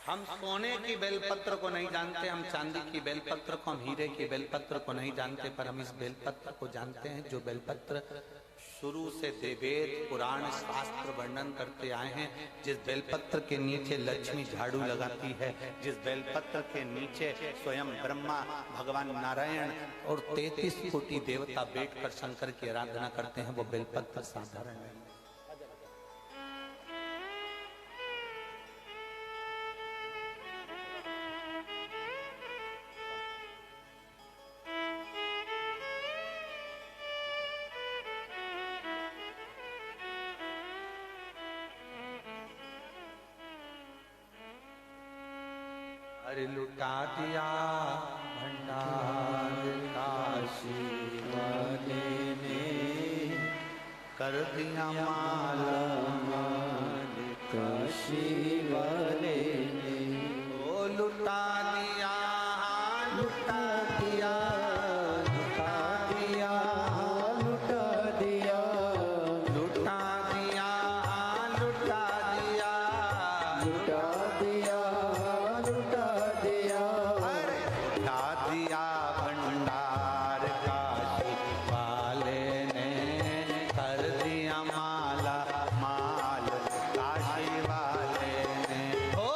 हम सोने की बेलपत्र को नहीं जानते, हम चांदी की बेलपत्र को, हम हीरे की बेलपत्र को नहीं जानते, पर हम इस बेलपत्र को जानते हैं जो बेलपत्र शुरू से वेद पुराण शास्त्र वर्णन करते आए हैं। जिस बेलपत्र के नीचे लक्ष्मी झाड़ू लगाती है, जिस बेलपत्र के नीचे स्वयं ब्रह्मा, भगवान नारायण और 33 कोटि देवता बैठकर शंकर की आराधना करते हैं, वो बेलपत्र साधारण है। अरे लुटा दिया भंडार काशी वाले ने, कर दिया माला माल काशी वाले ने, ओ लुटा दिया, लुटा दिया, लुटा दिया, लुटा दिया, लुटा दिया, लुटा दिया, लुटा दिया, लुटा दिया, अरे लुटा दिया भंडार काशी वाले ने, कर दिया माला माल काशी वाले ने, ओ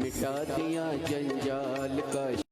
मिटा दिया जंजाल का